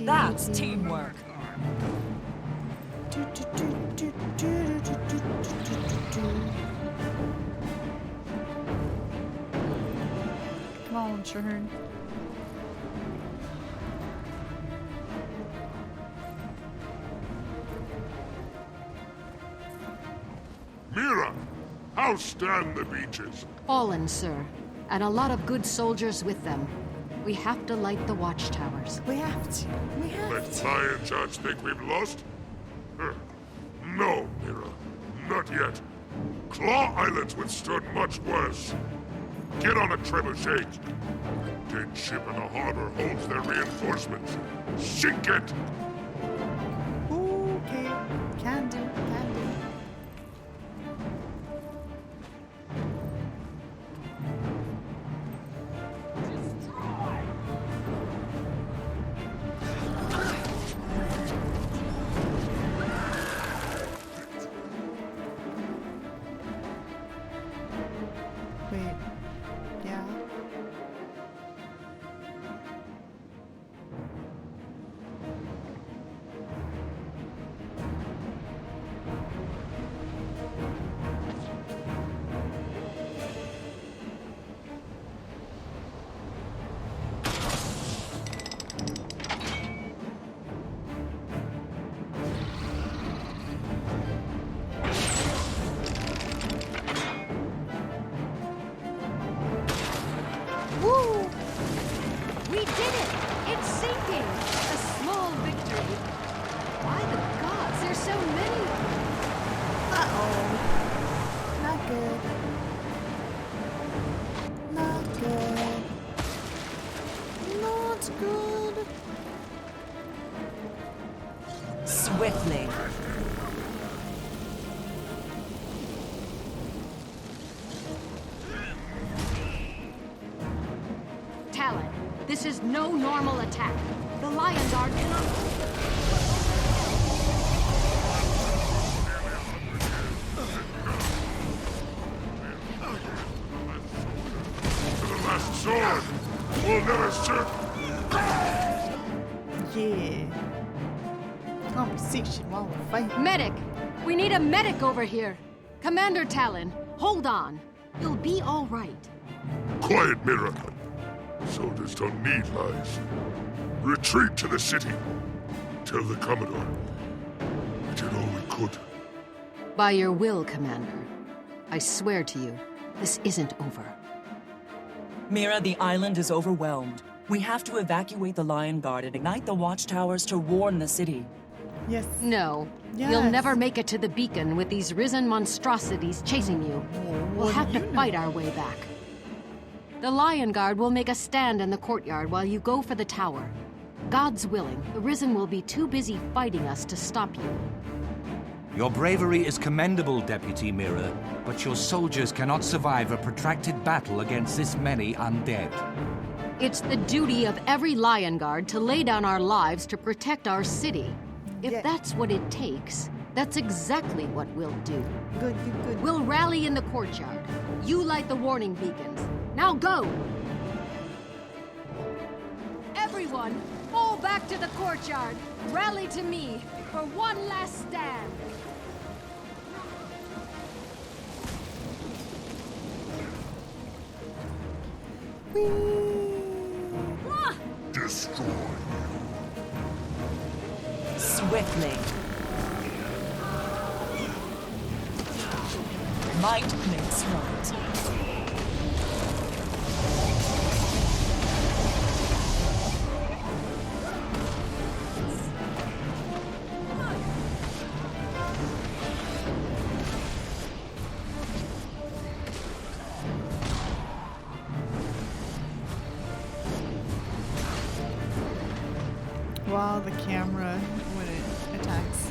Now that's teamwork. Come on, Charr. Mira, how stand the beaches? Fallen, sir, and a lot of good soldiers with them. We have to light the watchtowers. We have to. We have Let Lion Charge think we've lost? No, Mira, not yet. Claw Island's withstood much worse. Get on a trebuchet. Dead ship in the harbor holds their reinforcements. Sink it! Okay. Can do, can do. Wait. Yeah. Woo! We did it! It's sinking! A small victory. By the gods, there's so many! Uh-oh. Not good. Not good. Not good. Swiftly. Talon, this is no normal attack. The Lion Guard cannot... To the last sword! We'll never serve! Yeah. Conversation while we're fighting. Medic! We need a medic over here! Commander Talon, hold on. You'll be all right. Quiet, Mira. Soldiers don't need lies. Retreat to the city. Tell the Commodore. We did all we could. By your will, Commander. I swear to you, this isn't over. Mira, the island is overwhelmed. We have to evacuate the Lion Guard and ignite the watchtowers to warn the city. Yes. No. Yes. You'll never make it to the beacon with these risen monstrosities chasing you. We'll have to fight our way back. The Lion Guard will make a stand in the courtyard while you go for the tower. God's willing, the Risen will be too busy fighting us to stop you. Your bravery is commendable, Deputy Mira, but your soldiers cannot survive a protracted battle against this many undead. It's the duty of every Lion Guard to lay down our lives to protect our city. If that's what it takes, that's exactly what we'll do. Good, good, good. We'll rally in the courtyard. You light the warning beacons. Now go! Everyone, fall back to the courtyard. Rally to me for one last stand. Destroy. Swiftly. Might makes right. While the camera when it attacks.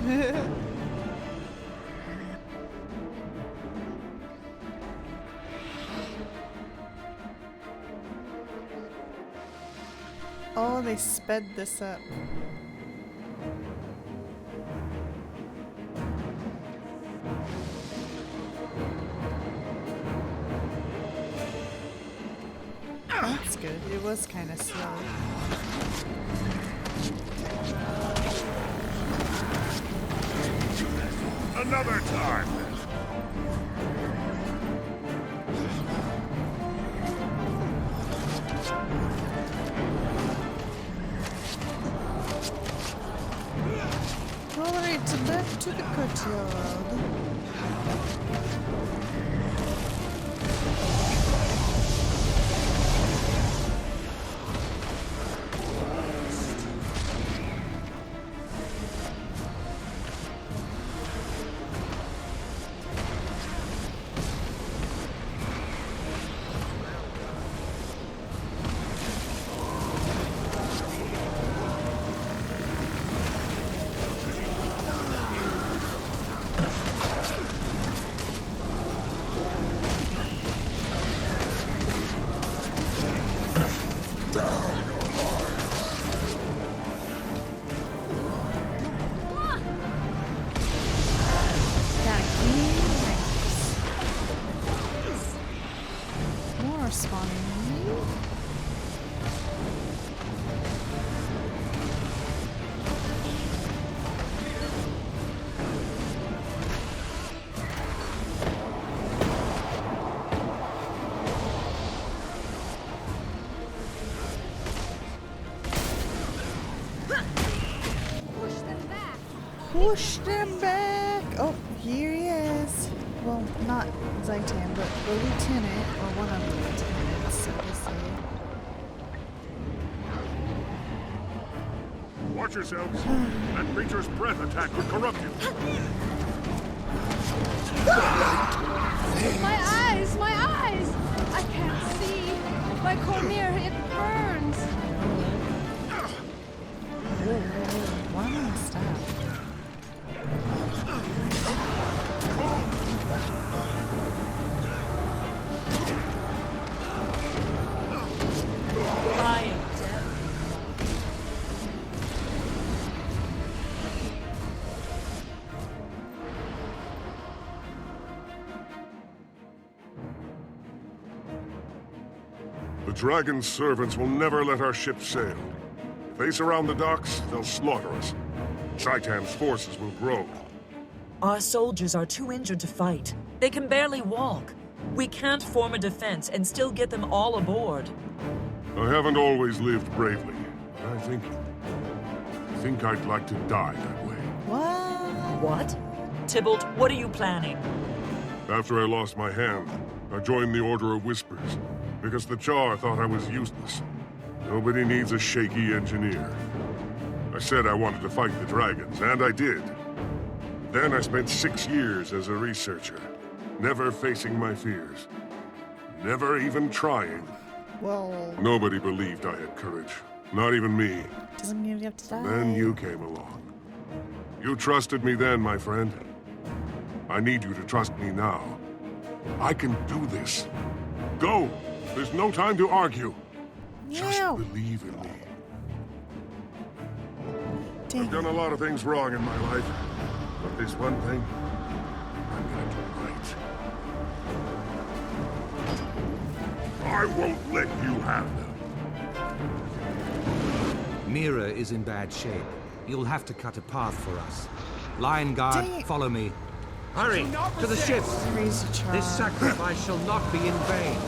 Oh, they sped this up. That's good. It was kind of slow. Another time! Alright, back to the courtyard. Push them back! Oh, here he is. Well, not Zaitan, but the lieutenant, or one of the lieutenants, so to say. Watch yourselves. That creature's breath attack could corrupt you. My eyes! My eyes! I can't see. My cornea, it burns. Why am I stop? The Dragon's servants will never let our ship sail. If they surround the docks, they'll slaughter us. Zaitan's forces will grow. Our soldiers are too injured to fight. They can barely walk. We can't form a defense and still get them all aboard. I haven't always lived bravely. I think I'd like to die that way. What? Tybalt, what are you planning? After I lost my hand, I joined the Order of Whispers, because the Charr thought I was useless. Nobody needs a shaky engineer. I said I wanted to fight the dragons, and I did. Then I spent 6 years as a researcher, never facing my fears. Never even trying. Well... Nobody believed I had courage. Not even me. Doesn't mean you have to die. Then you came along. You trusted me then, my friend. I need you to trust me now. I can do this. Go! There's no time to argue. Just believe in me. I've done a lot of things wrong in my life, but this one thing, I'm gonna do right. I won't let you have them. Mira is in bad shape. You'll have to cut a path for us. Lion Guard, follow me. Hurry, to the ships! This sacrifice shall not be in vain.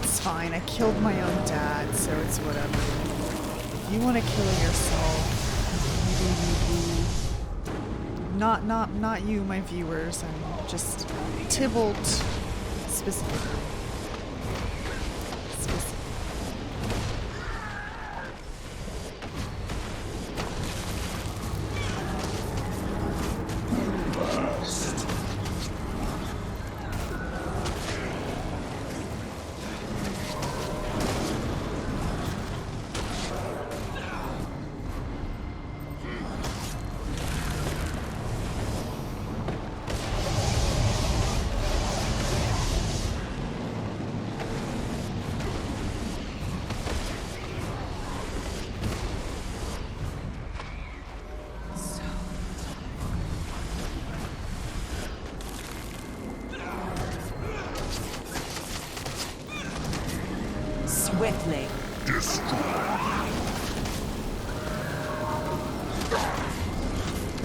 It's fine, I killed my own dad, so it's whatever. If you want to kill yourself, you. Not you, my viewers, and just Tybalt specifically. Swiftly.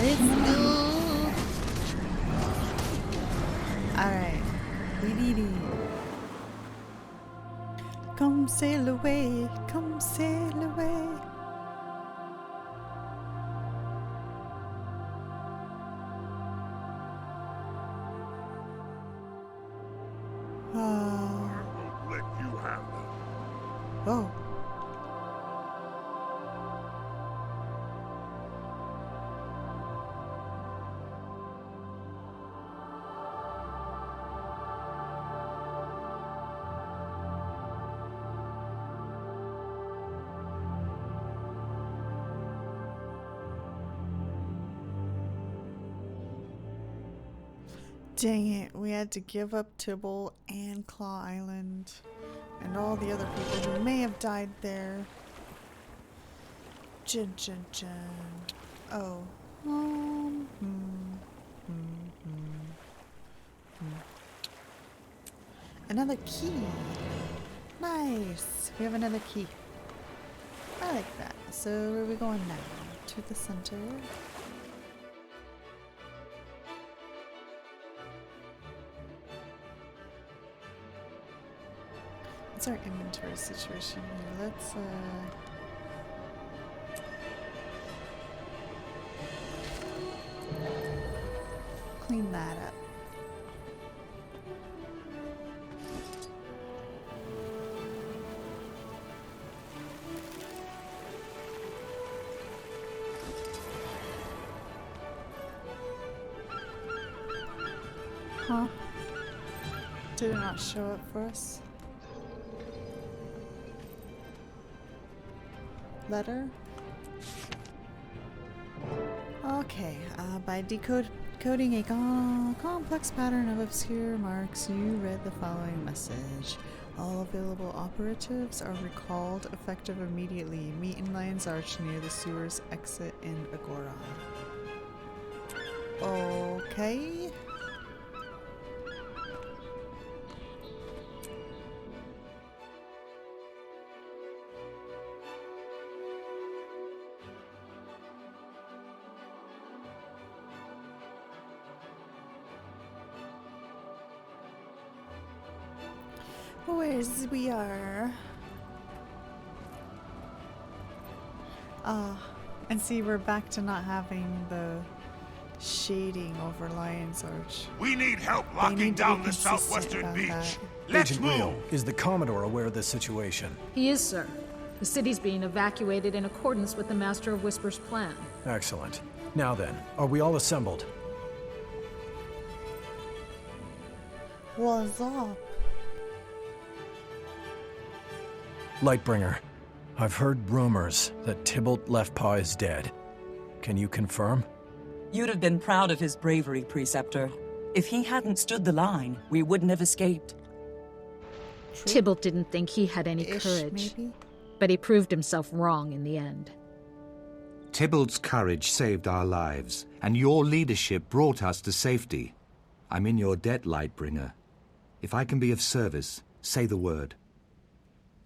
Let's go. Alright. We need it. Come sail away. Come sail away. Let you have them. Oh. Dang it, we had to give up Tybalt and Claw Island and all the other people who may have died there. Jin. Oh. Another key. Nice. We have another key. I like that. So where are we going now? To the center. What's our inventory situation here? Let's clean that up. Huh? Did it not show up for us? Letter? Okay, by decoding a complex pattern of obscure marks, you read the following message. All available operatives are recalled, effective immediately. Meet in Lion's Arch near the sewers exit in Agora. Okay. Where's we are? And see, we're back to not having the shading over Lion's Arch. We need help locking down the southwestern beach. Agent Rio, is the Commodore aware of this situation? He is, sir. The city's being evacuated in accordance with the Master of Whisper's plan. Excellent. Now then, are we all assembled? What's up? Lightbringer, I've heard rumors that Tybalt Leftpaw is dead. Can you confirm? You'd have been proud of his bravery, Preceptor. If he hadn't stood the line, we wouldn't have escaped. Tybalt didn't think he had any courage, maybe? But he proved himself wrong in the end. Tybalt's courage saved our lives, and your leadership brought us to safety. I'm in your debt, Lightbringer. If I can be of service, say the word.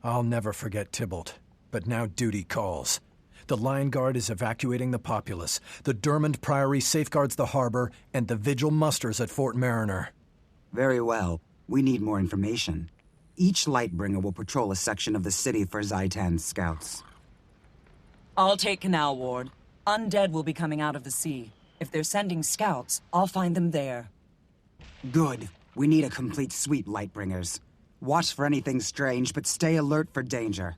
I'll never forget Tybalt, but now duty calls. The Lion Guard is evacuating the populace, the Dermond Priory safeguards the harbor, and the Vigil musters at Fort Mariner. Very well. We need more information. Each Lightbringer will patrol a section of the city for Zaitan's scouts. I'll take Canal Ward. Undead will be coming out of the sea. If they're sending scouts, I'll find them there. Good. We need a complete sweep, Lightbringers. Watch for anything strange, but stay alert for danger.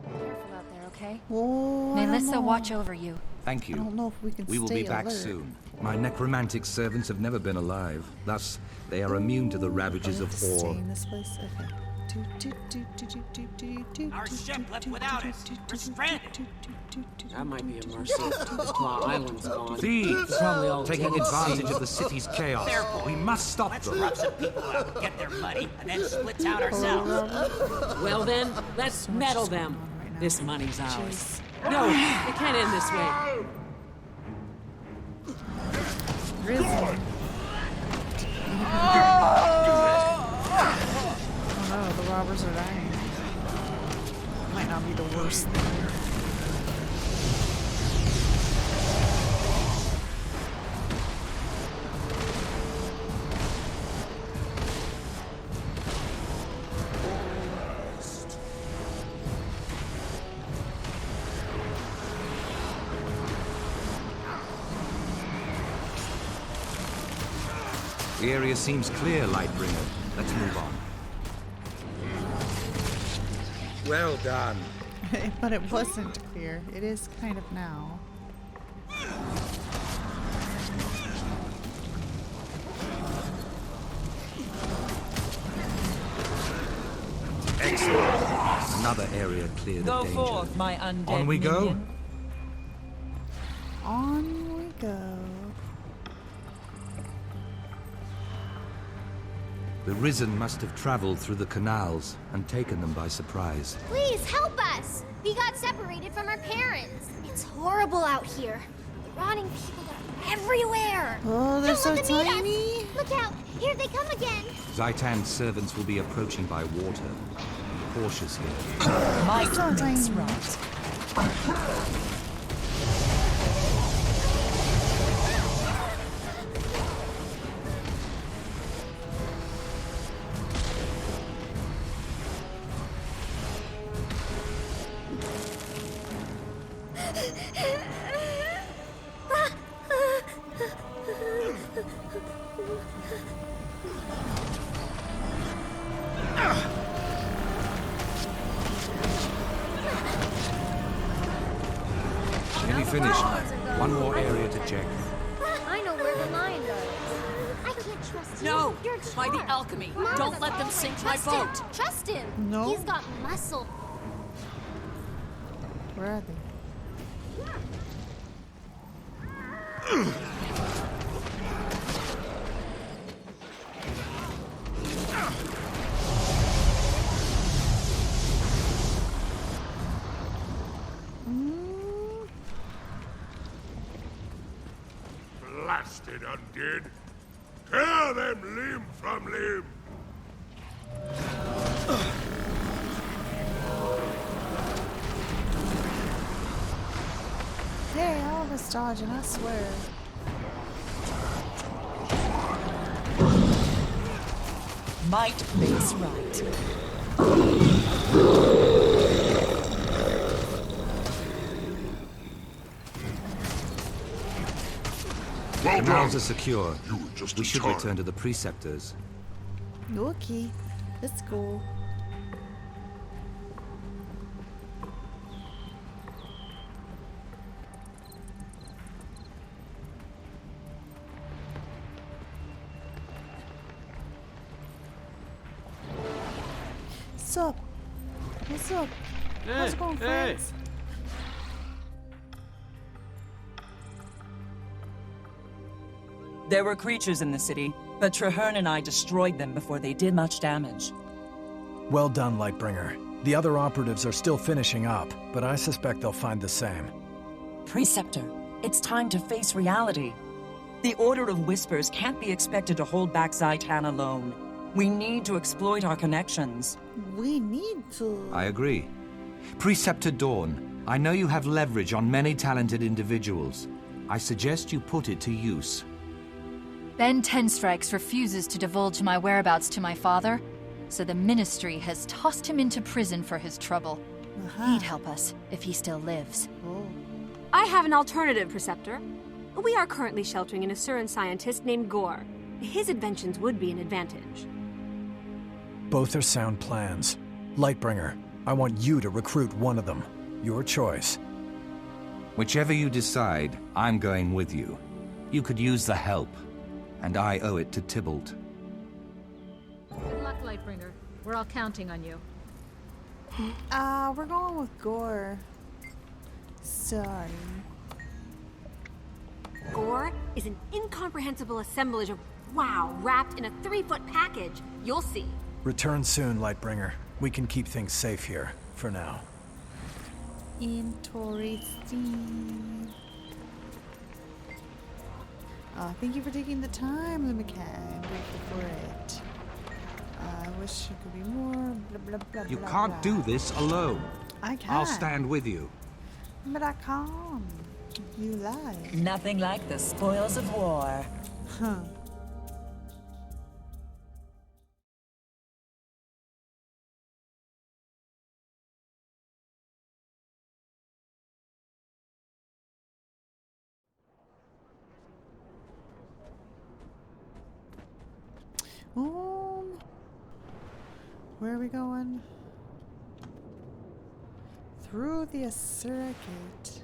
Careful out there, okay? Oh, Melissa, watch over you. Thank you. I don't know if we can We will stay be back alert. soon. My necromantic servants have never been alive. Thus, they are immune to the ravages of Stay war. in this place? Okay. Our ship left without us. We're stranded. That might be a mercy. Claw Island's gone. Thieves! Probably all Taking dead. advantage of the city's chaos. Therefore, We must stop let's them. rough some people out, get their money, and then split out ourselves. Well then, let's meddle them. This money's ours. No, it can't end this way. Oh no, the robbers are dying. Might not be the worst thing. The area seems clear, Lightbringer. Let's move on. Well done. But it wasn't clear. It is kind of now. Excellent. Another area cleared Go of danger. forth, my undead On we go. minion. On we go. The Risen must have traveled through the canals and taken them by surprise. Please help us! We got separated from our parents. It's horrible out here. The rotting people are everywhere. Oh, they're Don't so let them eat us. tiny. Look out! Here they come again. Zaitan's servants will be approaching by water. Be cautious here. Might So makes tiny. right. Nearly finished. One more area to check. I know where the lion goes. I can't trust you. No! You're By the Charr. alchemy! Mom Don't doesn't let them always sink my trust boat! him. Trust him. No. He's got muscle. Where are they? Blasted undead! Tear them limb from limb! Hey, all of us dodging, I swear. Might makes right. Well Canals done. are secure. You were just We in should time. return to the preceptors. Okay, let's go. Sup? What's up? How's it going, friends? There were creatures in the city, but Traherne and I destroyed them before they did much damage. Well done, Lightbringer. The other operatives are still finishing up, but I suspect they'll find the same. Preceptor, it's time to face reality. The Order of Whispers can't be expected to hold back Zaitan alone. We need to exploit our connections. We need to. I agree. Preceptor Dawn, I know you have leverage on many talented individuals. I suggest you put it to use. Ben Tenstrikes refuses to divulge my whereabouts to my father, so the Ministry has tossed him into prison for his trouble. He'd help us if he still lives. I have an alternative, Preceptor. We are currently sheltering an Asuran scientist named Gore. His inventions would be an advantage. Both are sound plans. Lightbringer, I want you to recruit one of them. Your choice. Whichever you decide, I'm going with you. You could use the help, and I owe it to Tybalt. Good luck, Lightbringer. We're all counting on you. We're going with Gore. Sorry. Gore is an incomprehensible assemblage of wow wrapped in a 3-foot package. You'll see. Return soon, Lightbringer. We can keep things safe here, for now. Interesting. Thank you for taking the time, Lumican. I'm grateful for it. I wish it could be more. Blah, blah, blah, You blah, can't blah. do this alone. I can. I'll stand with you. But I can't. You lie. Nothing like the spoils of war. Huh. Where are we going? Through the Asura Gate.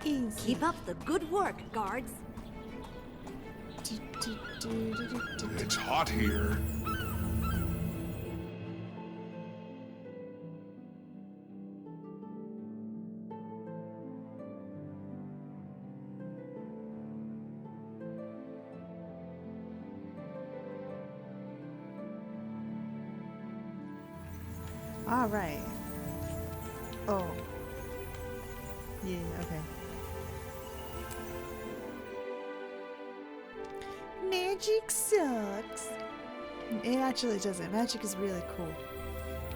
Easy. Keep up the good work, guards. It's hot here. All right. Oh. Yeah, okay. Magic sucks. It actually doesn't. Magic is really cool.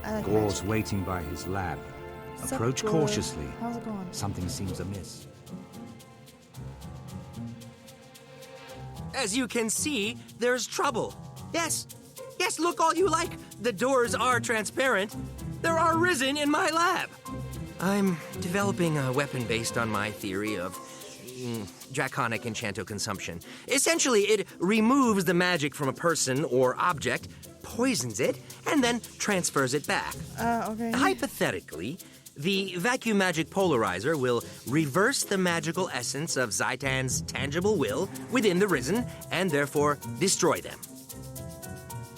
I like Gore's magic. waiting by his lab. Sup, Approach Gore? cautiously. How's it going? Something seems amiss. As you can see, there's trouble. Yes, look all you like. The doors are transparent. There are risen in my lab. I'm developing a weapon based on my theory of draconic enchanto consumption. Essentially, it removes the magic from a person or object, poisons it, and then transfers it back. Okay. Hypothetically, the vacuum magic polarizer will reverse the magical essence of Zaitan's tangible will within the risen, and therefore destroy them.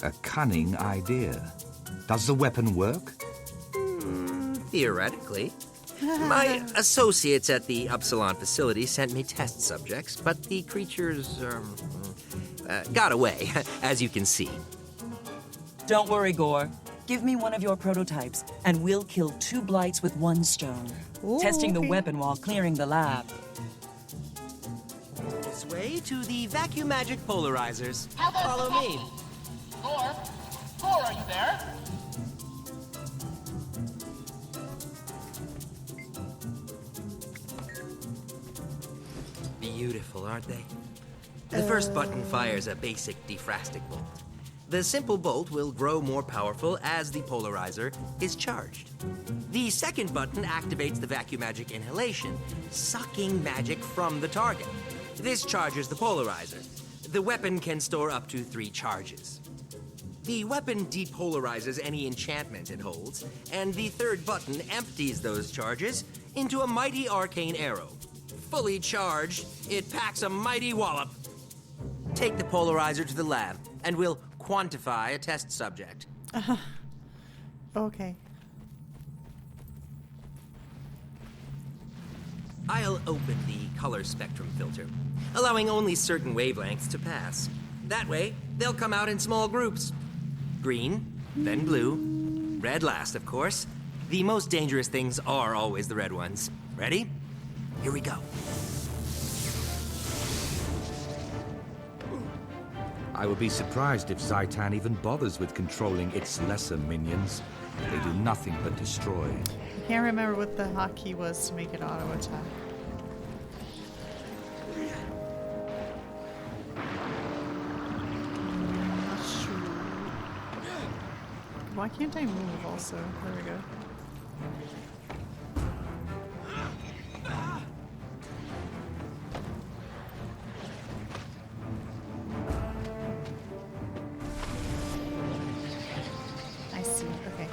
A cunning idea. Does the weapon work? Theoretically. My associates at the Upsilon facility sent me test subjects, but the creatures got away, as you can see. Don't worry, Gore. Give me one of your prototypes, and we'll kill 2 blights with 1 stone. Ooh, Testing the okay. weapon while clearing the lab. This way to the vacuum magic polarizers. Follow me. Gore, are you there? Beautiful, aren't they? The first button fires a basic defrastic bolt. The simple bolt will grow more powerful as the polarizer is charged. The second button activates the vacuum magic inhalation, sucking magic from the target. This charges the polarizer. The weapon can store up to 3 charges. The weapon depolarizes any enchantment it holds, and the third button empties those charges into a mighty arcane arrow. Fully charged, it packs a mighty wallop. Take the polarizer to the lab, and we'll quantify a test subject. Okay. I'll open the color spectrum filter, allowing only certain wavelengths to pass. That way, they'll come out in small groups. Green, then blue, red last, of course. The most dangerous things are always the red ones. Ready? Here we go. I would be surprised if Zaitan even bothers with controlling its lesser minions. They do nothing but destroy. I can't remember what the hotkey was to make it auto attack. Not sure. Why can't I move also? There we go. I see. Okay.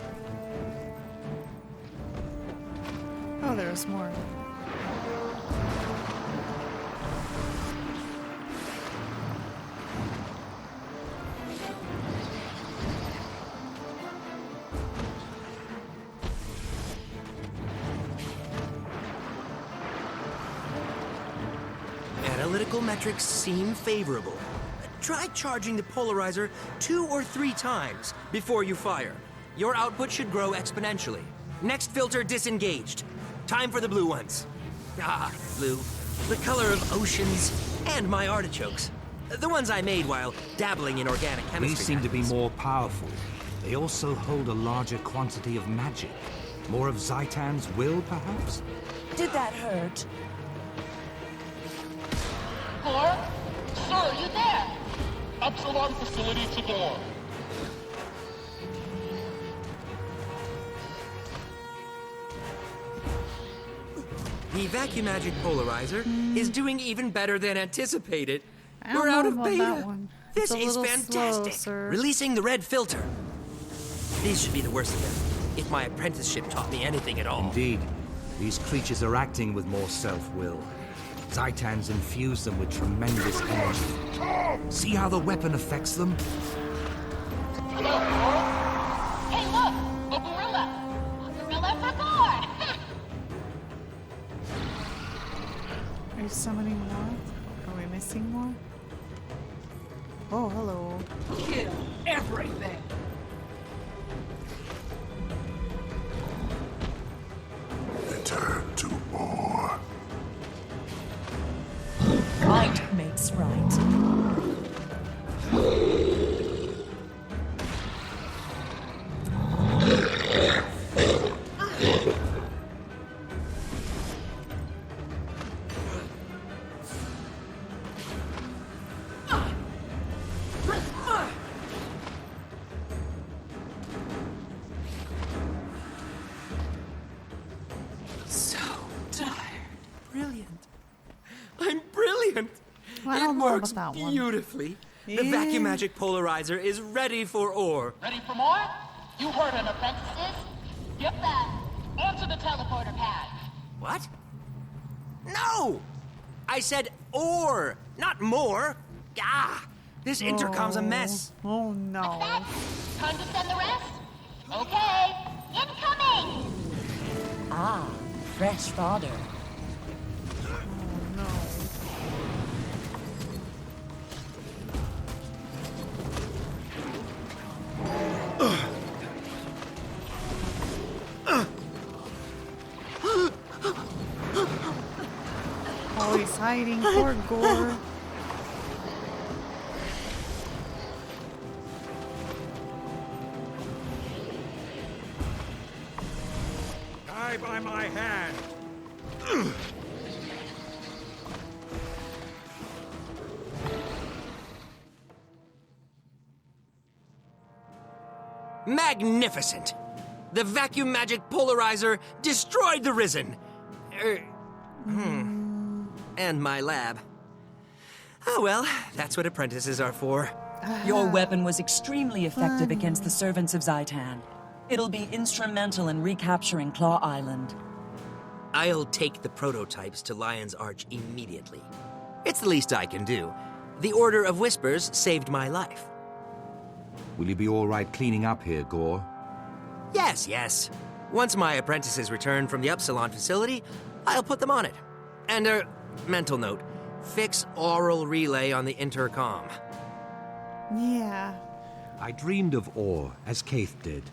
Oh, there's more. Analytical metrics seem favorable. Try charging the polarizer 2 or 3 times before you fire. Your output should grow exponentially. Next filter disengaged. Time for the blue ones. Ah, blue. The color of oceans and my artichokes. The ones I made while dabbling in organic chemistry. These seem to be more powerful. They also hold a larger quantity of magic. More of Zaitan's will, perhaps? Did that hurt? Gore? Sir, are you there? Upsilon facility to door. The vacuum magic polarizer is doing even better than anticipated. I don't We're out know of about beta. that one. This It's a is little fantastic. slow, sir. Releasing the red filter. These should be the worst of them, if my apprenticeship taught me anything at all. Indeed. These creatures are acting with more self-will. Zitans infuse them with tremendous energy. See how the weapon affects them? Hey, look! A gorilla! A gorilla for Gore! Are you summoning more? Are we missing more? Oh, hello. Kill everything! Return to war. Might makes right. So tired. Brilliant. I'm brilliant. Well, I don't It know works about that one. beautifully. The Yeah. vacuum magic polarizer is ready for ore. Ready for more? You heard him, apprentices. Get back. Onto the teleporter pad. What? No! I said ore, not more. Ah, this intercom's a mess. Oh no. Time to send the rest? Okay. Incoming! Ah, fresh fodder. No. Oh, he's hiding. Poor Gore. Die by my hand. Magnificent! The vacuum magic polarizer destroyed the Risen. And my lab. Oh well, that's what apprentices are for. Your weapon was extremely effective against the servants of Zitan. It'll be instrumental in recapturing Claw Island. I'll take the prototypes to Lion's Arch immediately. It's the least I can do. The Order of Whispers saved my life. Will you be all right cleaning up here, Gore? Yes, yes. Once my apprentices return from the Upsilon facility, I'll put them on it. And, mental note, fix oral relay on the intercom. Yeah. I dreamed of ore, as Kaith did.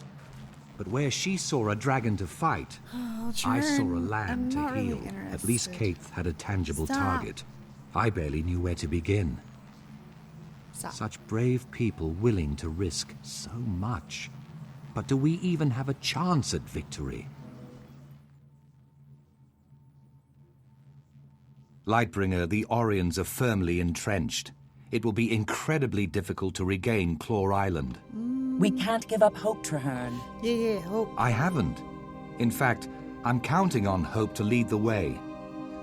But where she saw a dragon to fight, Oh, I saw a Charn, lamb I'm to not really heal. At least interested. Kaith had a tangible Stop. target. I barely knew where to begin. Stop. Such brave people willing to risk so much. But do we even have a chance at victory? Lightbringer, the Orions are firmly entrenched. It will be incredibly difficult to regain Claw Island. We can't give up hope, Traherne. Yeah, hope. I haven't. In fact, I'm counting on hope to lead the way.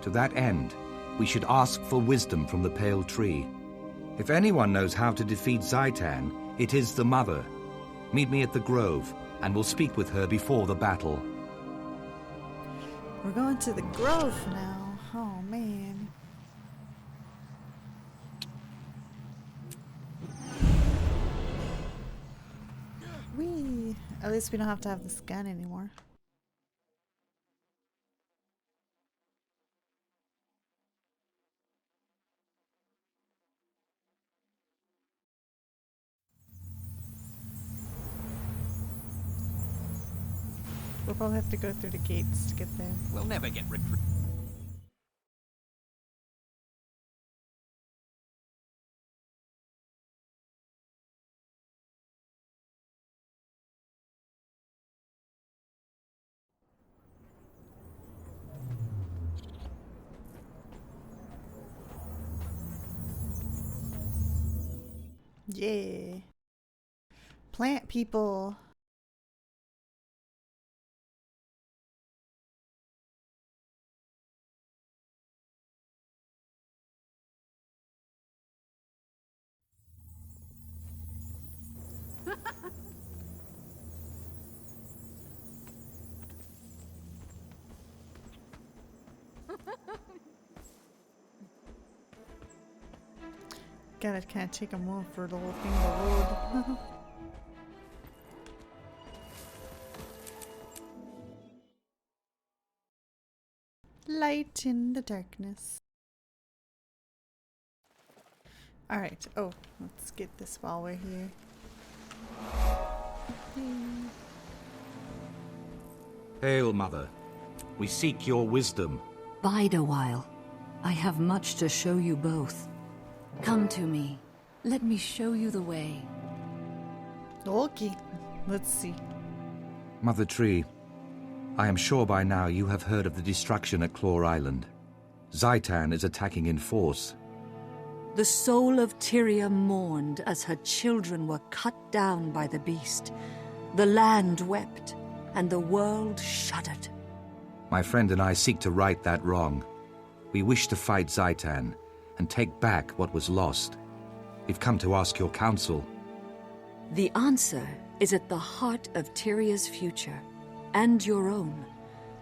To that end, we should ask for wisdom from the Pale Tree. If anyone knows how to defeat Zitan, it is the Mother. Meet me at the Grove, and we'll speak with her before the battle. We're going to the Grove now. Oh, man. Whee! At least we don't have to have this gun anymore. We'll probably have to go through the gates to get there. We'll never get rid. Yeah. Plant people. Gotta kind of take a moment for the whole thing to load. Light in the darkness. Alright, oh, let's get this while we're here. Hail, Mother. We seek your wisdom. Bide a while. I have much to show you both. Come to me. Let me show you the way. Okay, let's see. Mother Tree, I am sure by now you have heard of the destruction at Claw Island. Zaitan is attacking in force. The soul of Tyria mourned as her children were cut down by the beast. The land wept, and the world shuddered. My friend and I seek to right that wrong. We wish to fight Zaitan and take back what was lost. We've come to ask your counsel. The answer is at the heart of Tyria's future, and your own.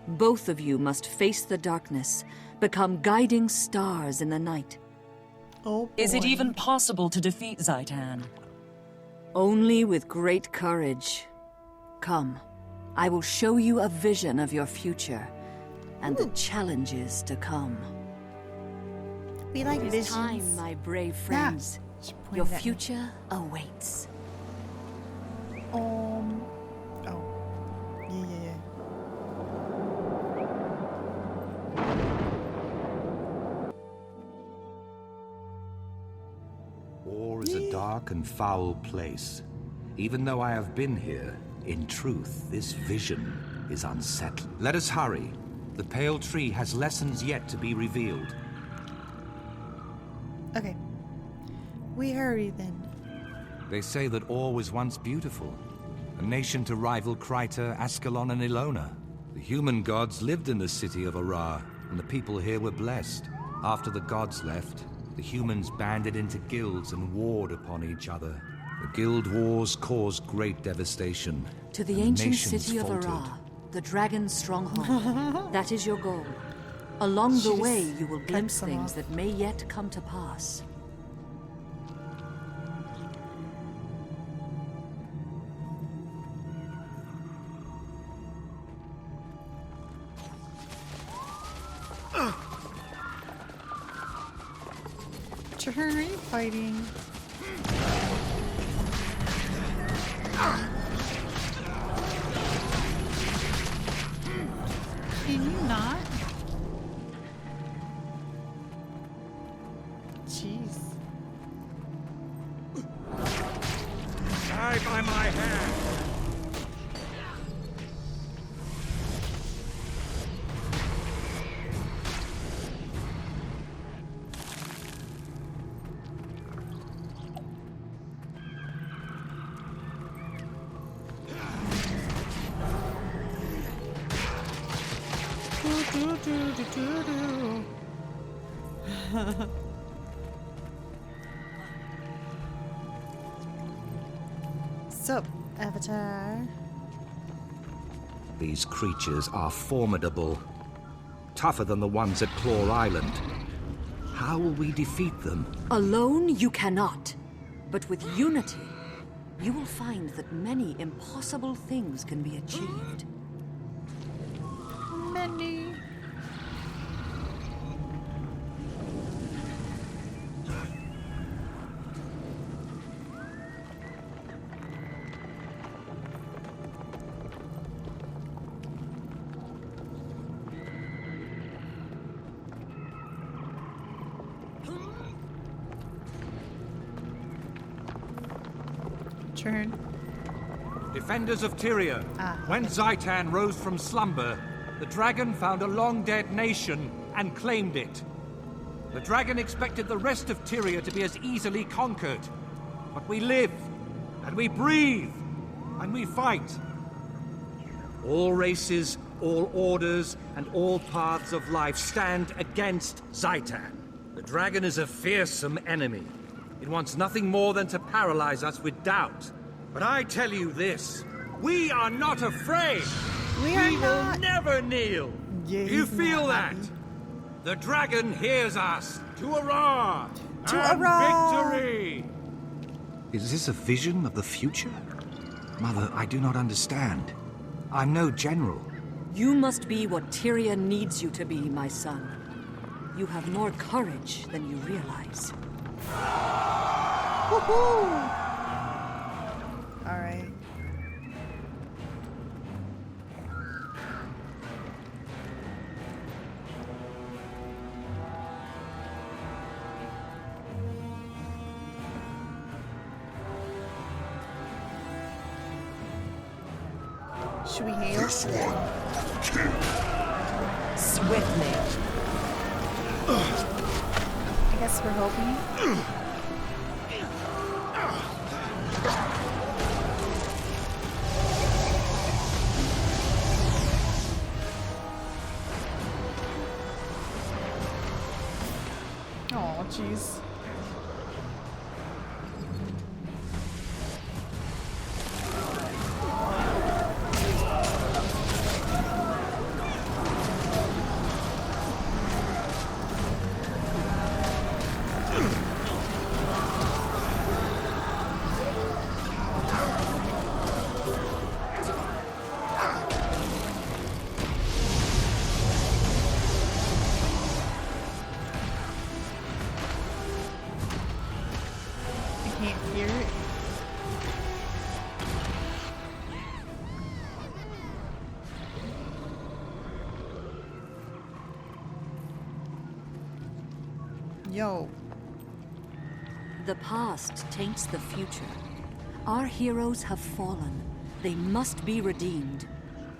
Both of you must face the darkness, become guiding stars in the night. Oh, is it even possible to defeat Zaitan? Only with great courage. Come, I will show you a vision of your future, and the challenges to come. We like it visions. Is time, my brave friends. Your future awaits. Oh. Yeah. War is a dark and foul place. Even though I have been here, in truth, this vision is unsettling. Let us hurry. The Pale Tree has lessons yet to be revealed. Okay. We hurry then. They say that Or was once beautiful. A nation to rival Kryta, Ascalon, and Ilona. The human gods lived in the city of Arar, and the people here were blessed. After the gods left, the humans banded into guilds and warred upon each other. The guild wars caused great devastation. To the ancient city of Arar, the dragon's stronghold. That is your goal. Along the way, you will glimpse things that may yet come to pass. Charr, are you fighting? Can you not? Jeez. Die by my hand. So, Avatar. These creatures are formidable. Tougher than the ones at Claw Island. How will we defeat them? Alone, you cannot. But with unity, you will find that many impossible things can be achieved. Many. Turn. Defenders of Tyria, when Zaitan rose from slumber, the dragon found a long-dead nation and claimed it. The dragon expected the rest of Tyria to be as easily conquered. But we live, and we breathe, and we fight. All races, all orders, and all paths of life stand against Zaitan. The dragon is a fearsome enemy. It wants nothing more than to paralyze us with doubt. But I tell you this, we are not afraid. We will never kneel. Yeah, Do you feel that? The dragon hears us. To Arar! victory! Is this a vision of the future? Mother, I do not understand. I'm no general. You must be what Tyria needs you to be, my son. You have more courage than you realize. Woohoo! All right. Should we hail? This one, kill. Swiftly. I guess we're hoping. Oh, jeez. Yo. The past taints the future. Our heroes have fallen. They must be redeemed.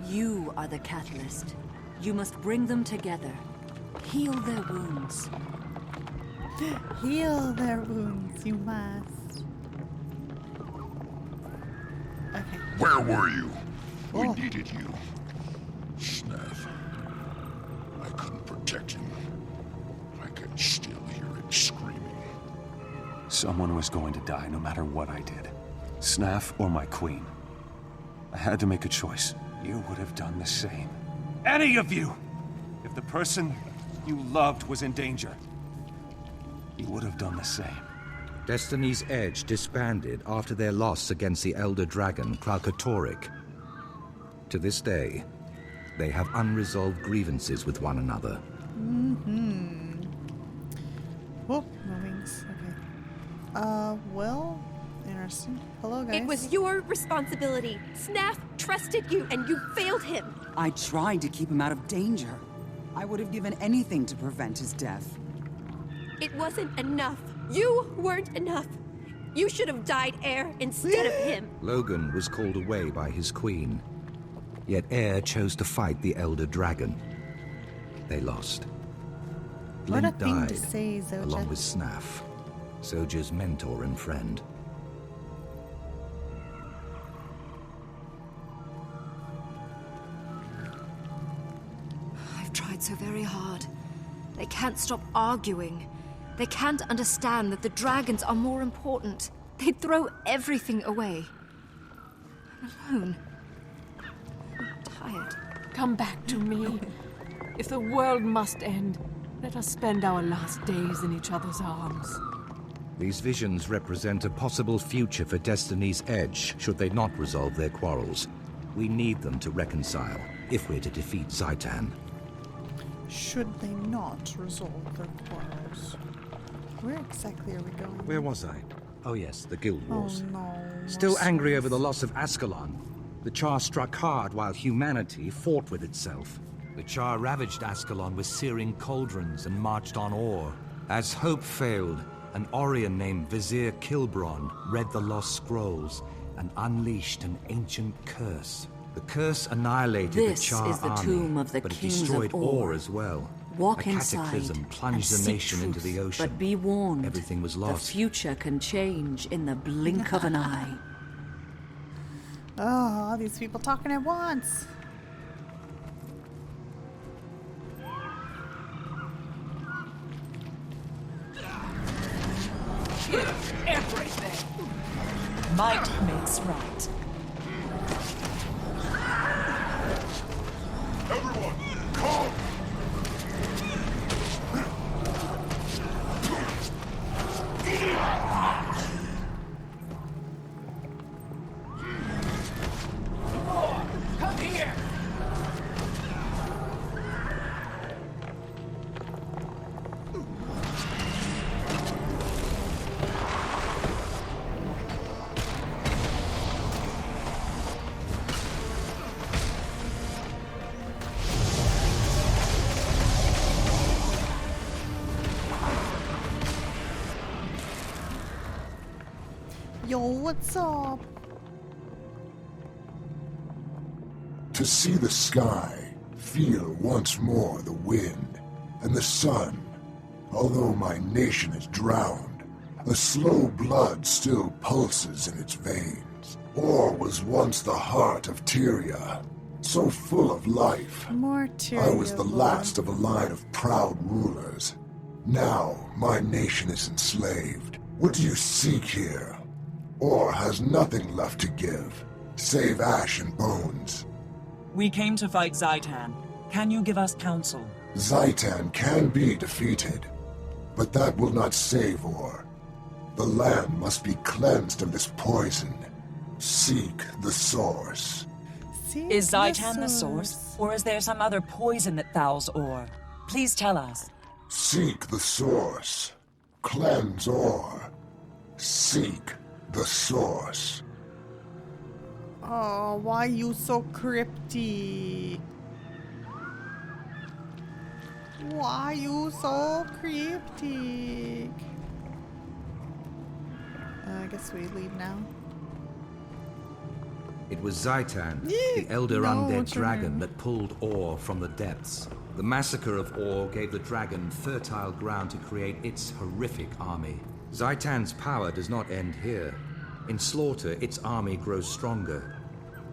You are the catalyst. You must bring them together. Heal their wounds. Heal their wounds, you must. Okay. Where were you? We needed you. Snaff. I couldn't protect him. I can still hear it screaming. Someone was going to die no matter what I did. Snaff or my queen. I had to make a choice. You would have done the same. Any of you! If the person you loved was in danger, you would have done the same. Destiny's Edge disbanded after their loss against the Elder Dragon, Kralkatorrik. To this day, they have unresolved grievances with one another. Mm-hmm. Whoop, no wings. Okay. Well, interesting. Hello, guys. It was your responsibility. Snaff trusted you, and you failed him. I tried to keep him out of danger. I would have given anything to prevent his death. It wasn't enough. You weren't enough. You should have died Heir instead of him. Logan was called away by his queen. Yet Heir chose to fight the Elder Dragon. They lost. What Lint a thing died, to say, Zojja. along with Snaff, Zojja's mentor and friend. I've tried so very hard. They can't stop arguing. They can't understand that the dragons are more important. They'd throw everything away. I'm alone. I'm tired. Come back to me. If the world must end, let us spend our last days in each other's arms. These visions represent a possible future for Destiny's Edge, should they not resolve their quarrels. We need them to reconcile, if we're to defeat Zaitan. Should they not resolve their quarrels? Where exactly are we going? Where was I? Oh yes, the Guild Wars. Oh no. Still angry over the loss of Ascalon, the Charr struck hard while humanity fought with itself. The Charr ravaged Ascalon with searing cauldrons and marched on ore. As hope failed, an Orion named Vizier Kilbron read the lost scrolls and unleashed an ancient curse. The curse annihilated This the Charr is the army, tomb of the but it kings of destroyed Ore. ore as well. Walk a inside cataclysm plunged and the seek nation into truth, the ocean. But be warned, Everything was the lost. future can change in the blink of an eye. Oh, all these people talking at once. Everything. Might makes right. Everyone, come! Yo, what's up? To see the sky, feel once more the wind, and the sun. Although my nation is drowned, a slow blood still pulses in its veins. Or was once the heart of Tyria, so full of life. More Tyria. I was the last of a line of proud rulers. Now my nation is enslaved. What do you seek here? Or has nothing left to give, save ash and bones? We came to fight Zaitan. Can you give us counsel? Zaitan can be defeated, but that will not save Or. The land must be cleansed of this poison. Seek the source. Is Zaitan the source, or is there some other poison that fouls Or? Please tell us. Seek the source. Cleanse Or. Seek the source. Oh, why you so cryptic? Why you so cryptic? I guess we leave now. It was Zaitan, the elder No, undead Charr. dragon that pulled Or from the depths. The massacre of Or gave the dragon fertile ground to create its horrific army. Zaitan's power does not end here. In slaughter, its army grows stronger.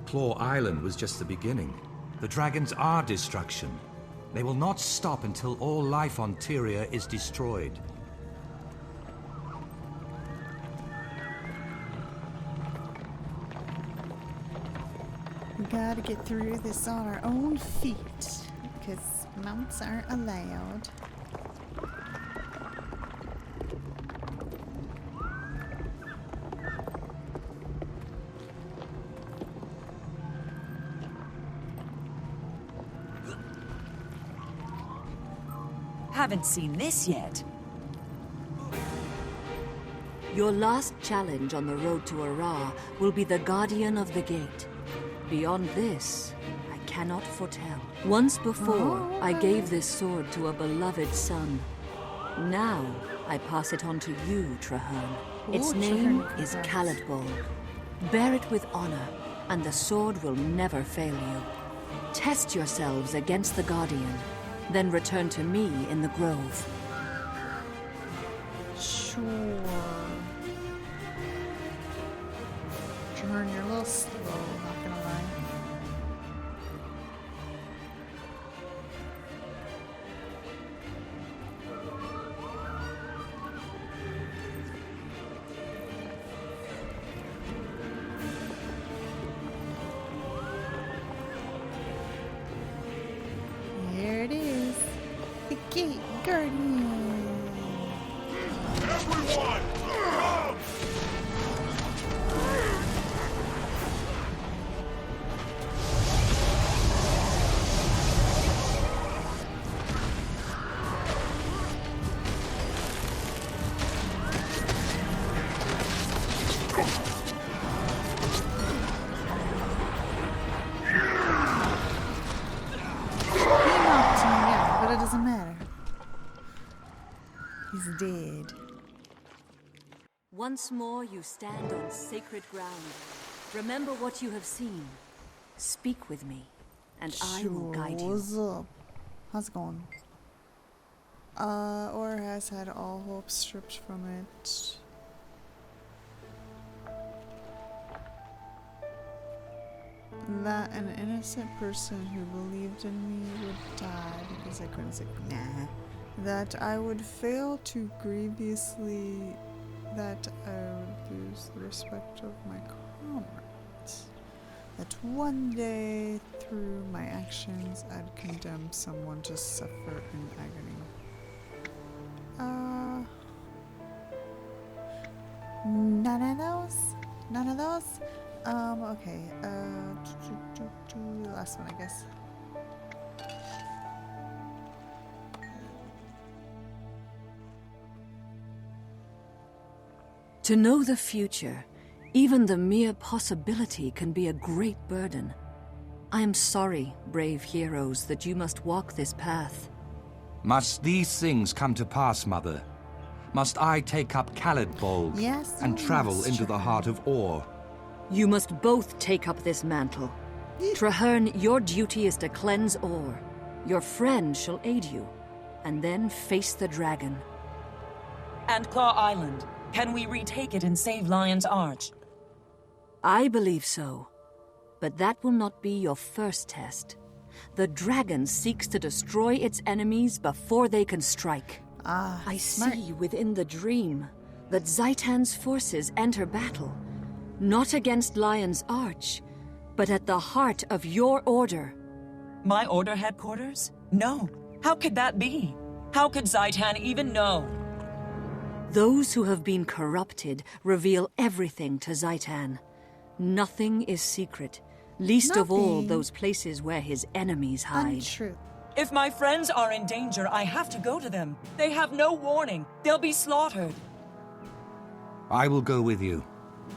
Claw Island was just the beginning. The dragons are destruction. They will not stop until all life on Tyria is destroyed. We gotta get through this on our own feet, because mounts aren't allowed. Haven't seen this yet. Your last challenge on the road to Arra will be the Guardian of the Gate. Beyond this, I cannot foretell. Once before, I gave this sword to a beloved son. Now, I pass it on to you, Traherne. Its name is Caladbol. Bear it with honor, and the sword will never fail you. Test yourselves against the Guardian, then return to me in the Grove. Sure. Charr, you're a little slow, not gonna lie. Here it is. The Gate Guardian. Everyone, come! But it doesn't matter. He's dead. Once more you stand on sacred ground. Remember what you have seen. Speak with me, and I will guide you. What's up? How's it going? Or has had all hope stripped from it. That an innocent person who believed in me would die because I couldn't say nah. That I would fail too grievously. That I would lose the respect of my comrades. That one day, through my actions, I'd condemn someone to suffer in agony. None of those? None of those? Okay, the last one, I guess. To know the future, even the mere possibility can be a great burden. I am sorry, brave heroes, that you must walk this path. Must these things come to pass, Mother? must I take up Khalidbold Yes, and you travel must, into the heart of Or? You must both take up this mantle. Traherne, your duty is to cleanse Or. Your friend shall aid you, and then face the dragon. And Claw Island. Can we retake it and save Lion's Arch? I believe so. But that will not be your first test. The dragon seeks to destroy its enemies before they can strike. I see within the dream that Zaitan's forces enter battle, not against Lion's Arch, but at the heart of your order. My order headquarters? No. How could that be? How could Zaitan even know? Those who have been corrupted reveal everything to Zaitan. Nothing is secret, least of all those places where his enemies hide. Untrue. If my friends are in danger, I have to go to them. They have no warning. They'll be slaughtered. I will go with you.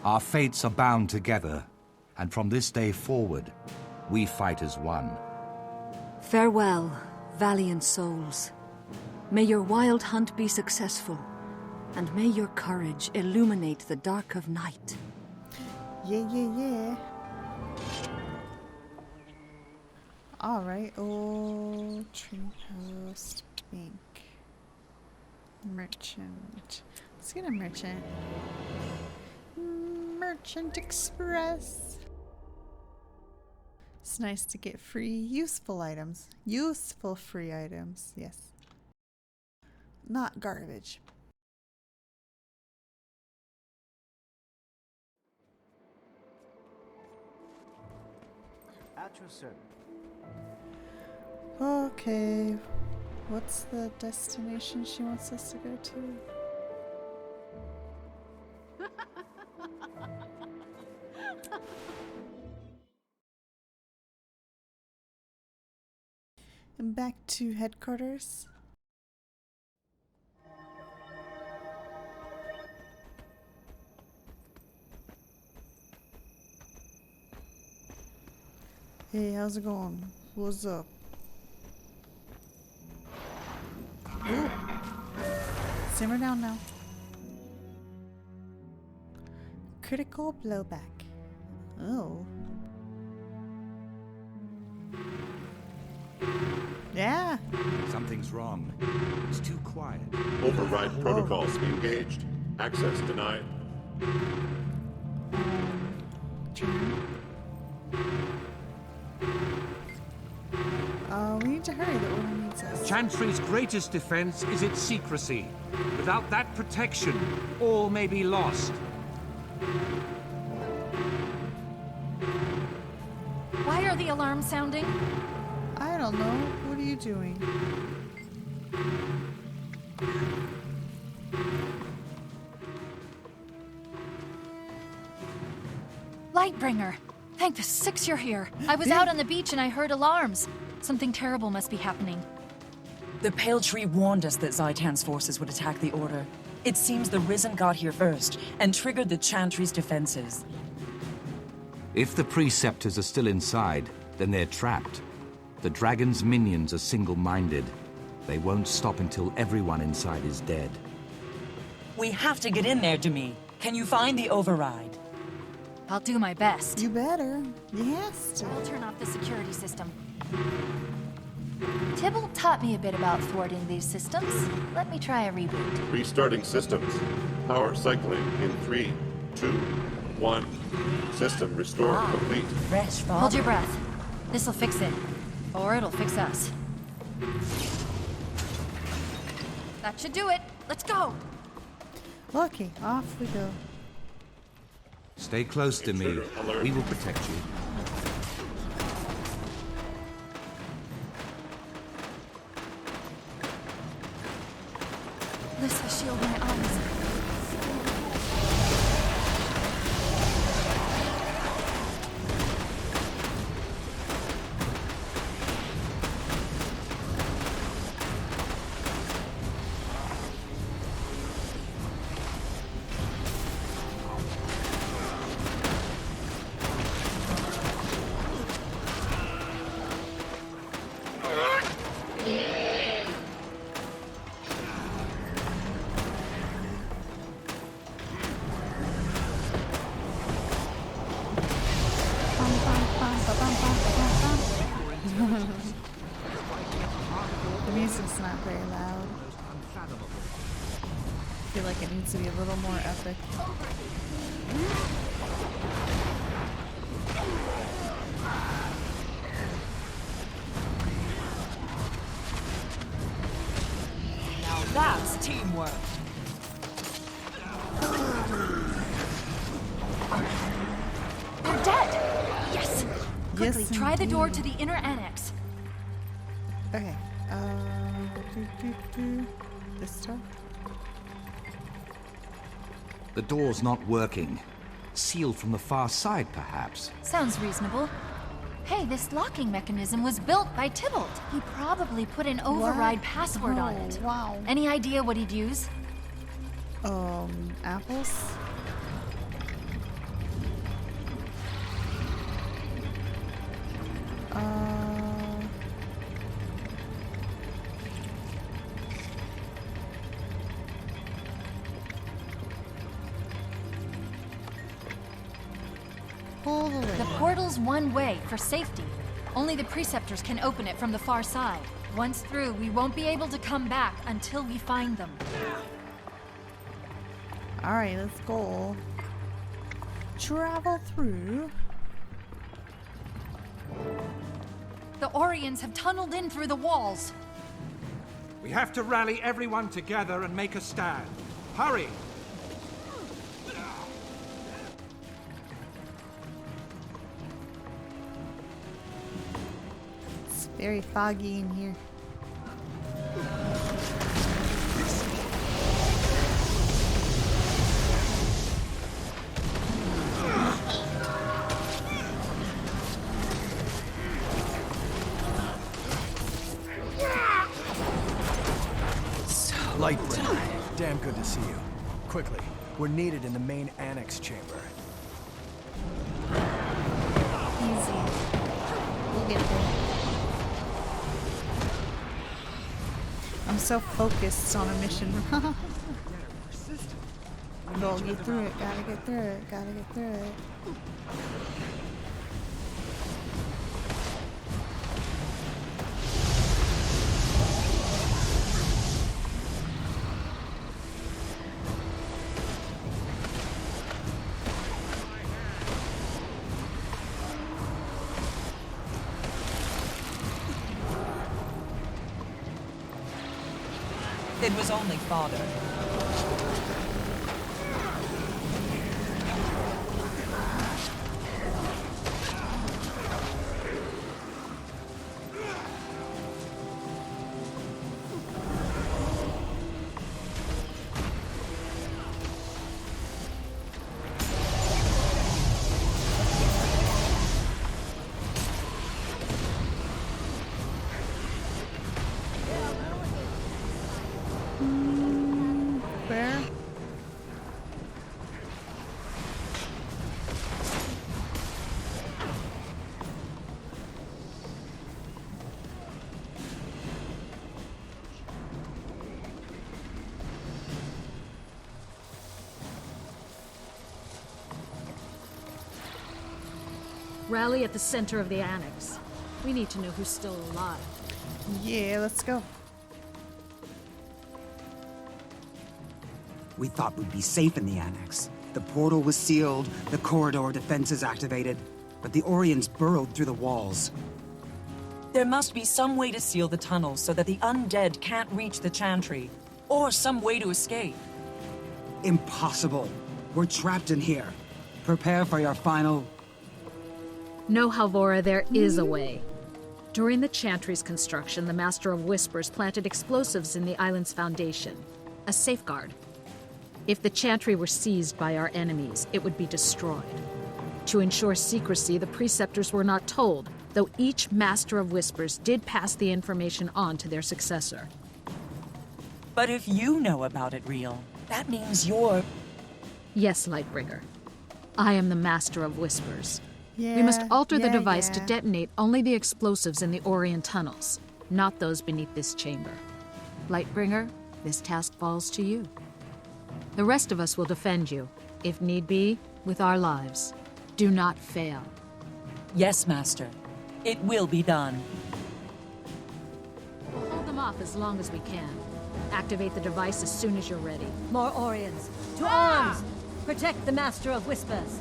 Our fates are bound together, and from this day forward, we fight as one. Farewell, valiant souls. May your wild hunt be successful, and may your courage illuminate the dark of night. Yeah. Alright, old trading post, bank, merchant. Let's get a merchant. Merchant Express. It's nice to get free, useful items. Useful free items, yes. Not garbage. At your service. Okay, what's the destination she wants us to go to? And back to headquarters. Hey, how's it going? What's up? Ooh. Simmer down now. Critical blowback. Oh. Yeah. Something's wrong. It's too quiet. Override protocols engaged. Access denied. We need to hurry. The order needs us. Chantry's greatest defense is its secrecy. Without that protection, all may be lost. Why are the alarms sounding? I don't know. What are you doing? Lightbringer! Thank the six you're here. I was out on the beach and I heard alarms. Something terrible must be happening. The Pale Tree warned us that Zaitan's forces would attack the Order. It seems the Risen got here first and triggered the Chantry's defenses. If the Preceptors are still inside, then they're trapped. The Dragon's minions are single-minded. They won't stop until everyone inside is dead. We have to get in there, Demi. Can you find the override? I'll do my best. You better. Yes. I'll turn off the security system. Tybalt taught me a bit about thwarting these systems. Let me try a reboot. Restarting systems. Power cycling in 3, 2, 1. System restore complete. Fresh fog. Hold your breath. This'll fix it. Or it'll fix us. That should do it. Let's go. Okay, off we go. Stay close to me. We will protect you. Lyssa, shield my eyes. The music's not very loud. I feel like it needs to be a little more epic. Now that's teamwork. They're dead! Yes! Quickly, Yes, try the door indeed. to the inner annex. Okay. This door? The door's not working. Sealed from the far side, perhaps. Sounds reasonable. Hey, this locking mechanism was built by Tybalt. He probably put an override password on it. Wow. Any idea what he'd use? Apples? The portal's one way, for safety. Only the preceptors can open it from the far side. Once through, we won't be able to come back until we find them. Alright, let's go. Travel through. The Orions have tunneled in through the walls. We have to rally everyone together and make a stand. Hurry! It's very foggy in here. Lightbringer, damn good to see you. Quickly, we're needed in the main annex chamber. Easy. We'll get there. I'm so focused on a mission. Go get through it, gotta get through it, gotta get through it. It was only fodder. Where? Rally at the center of the annex. We need to know who's still alive. Yeah, let's go. We thought we'd be safe in the annex. The portal was sealed, the corridor defenses activated, but the Orions burrowed through the walls. There must be some way to seal the tunnels so that the undead can't reach the chantry, or some way to escape. Impossible. We're trapped in here. Prepare for your final... No, Halvora, there is a way. During the chantry's construction, the Master of Whispers planted explosives in the island's foundation. A safeguard. If the chantry were seized by our enemies, it would be destroyed. To ensure secrecy, the preceptors were not told, though each Master of Whispers did pass the information on to their successor. But if you know about it, Real, that means you're... Yes, Lightbringer. I am the Master of Whispers. Yeah, We must alter the yeah, device yeah. to detonate only the explosives in the Orion tunnels, not those beneath this chamber. Lightbringer, this task falls to you. The rest of us will defend you, if need be, with our lives. Do not fail. Yes, Master. It will be done. Hold them off as long as we can. Activate the device as soon as you're ready. More Orions. To arms! Protect the Master of Whispers.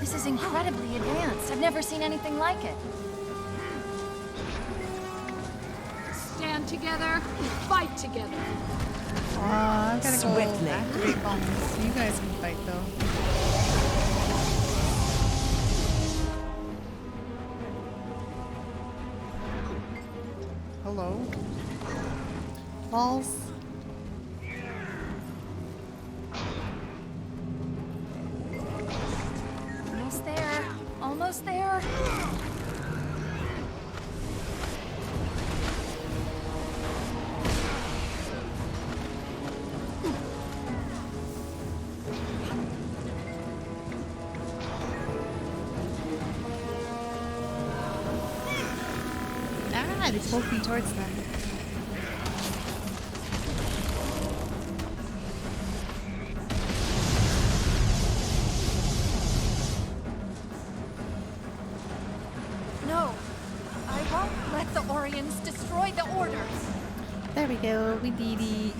This is incredibly advanced. I've never seen anything like it. Stand together, fight together. I've gotta go Swiftly. activate bombs. You guys can fight though. Hello? Balls? Almost there. Almost there. Ah, they pulled me towards them. No. I won't let the Orions destroy the Order. There we go, we did it.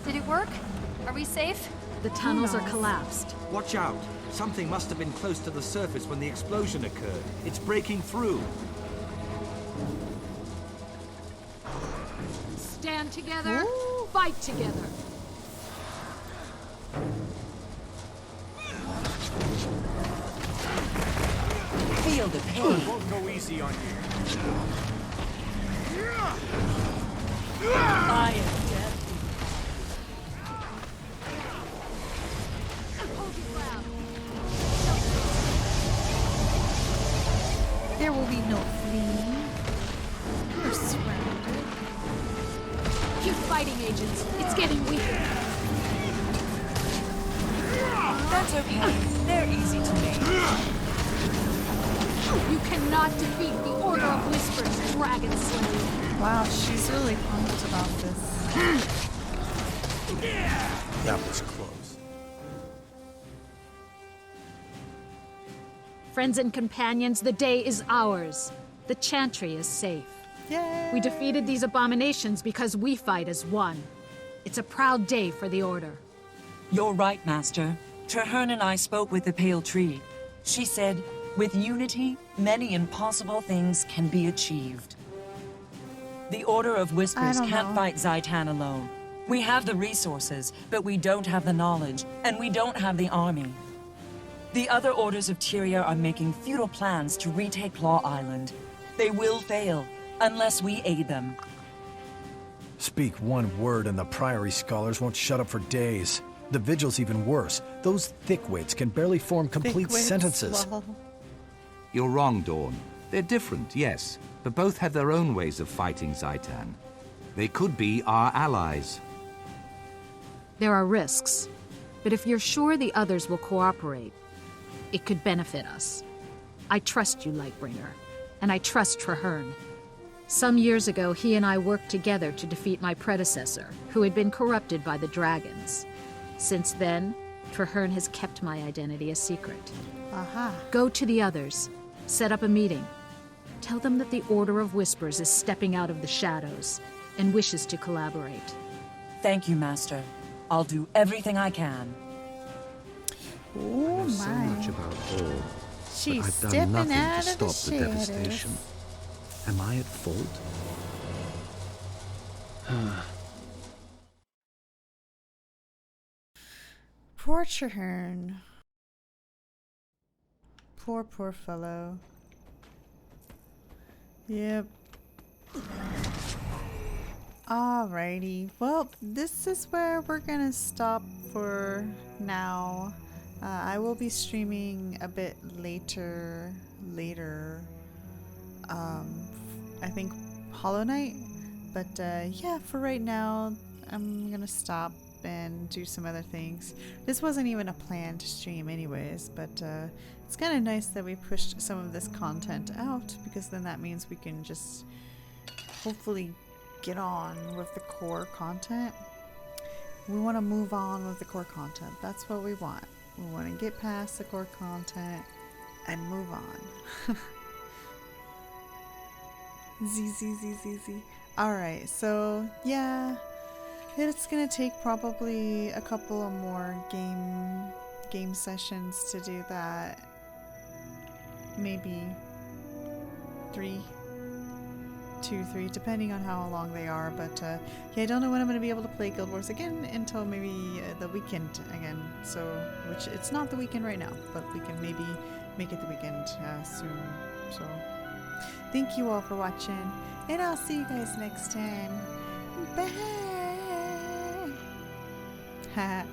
Did it work? Are we safe? The tunnels are collapsed. Watch out! Something must have been close to the surface when the explosion occurred. It's breaking through. Stand together, fight together. Feel the pain. Won't go easy on you. I am dead. There will be no fleeing. We're surrounded. Keep fighting, agents. It's getting weaker. That's okay. They're easy to make. You cannot defeat the Order of Whispers, Dragon Slayer. Wow, she's really pumped about this. That was close. Friends and companions, the day is ours. The Chantry is safe. Yay! We defeated these abominations because we fight as one. It's a proud day for the Order. You're right, Master. Traherne and I spoke with the Pale Tree. She said, with unity, many impossible things can be achieved. The Order of Whispers can't fight Zaitan alone. We have the resources, but we don't have the knowledge, and we don't have the army. The other orders of Tyria are making futile plans to retake Claw Island. They will fail, unless we aid them. Speak one word and the Priory scholars won't shut up for days. The Vigil's even worse. Those thickwits can barely form complete sentences. Well. You're wrong, Dawn. They're different, yes, but both have their own ways of fighting Zaitan. They could be our allies. There are risks, but if you're sure the others will cooperate, it could benefit us. I trust you, Lightbringer, and I trust Traherne. Some years ago, he and I worked together to defeat my predecessor, who had been corrupted by the dragons. Since then, Traherne has kept my identity a secret. Aha. Go to the others. Set up a meeting. Tell them that the Order of Whispers is stepping out of the shadows and wishes to collaborate. Thank you, Master. I'll do everything I can. Oh There's so my. much about all, She's but I've done stepping nothing out to of the stop the shadows. devastation. Am I at fault? Poor Traherne. Poor fellow. Yep. Alrighty. Well, this is where we're gonna stop for now. I will be streaming a bit later. I think Hollow Knight. But yeah, for right now, I'm gonna stop and do some other things. This wasn't even a planned stream anyways, but it's kind of nice that we pushed some of this content out, because then that means we can just hopefully get on with the core content. We want to move on with the core content. That's what we want. We want to get past the core content and move on. Z. Alright, so yeah, it's gonna take probably a couple of more game sessions to do that. Maybe 3, depending on how long they are. But yeah, I don't know when I'm going to be able to play Guild Wars again until maybe the weekend again. So, which it's not the weekend right now, but we can maybe make it the weekend soon. So, thank you all for watching, and I'll see you guys next time. Bye.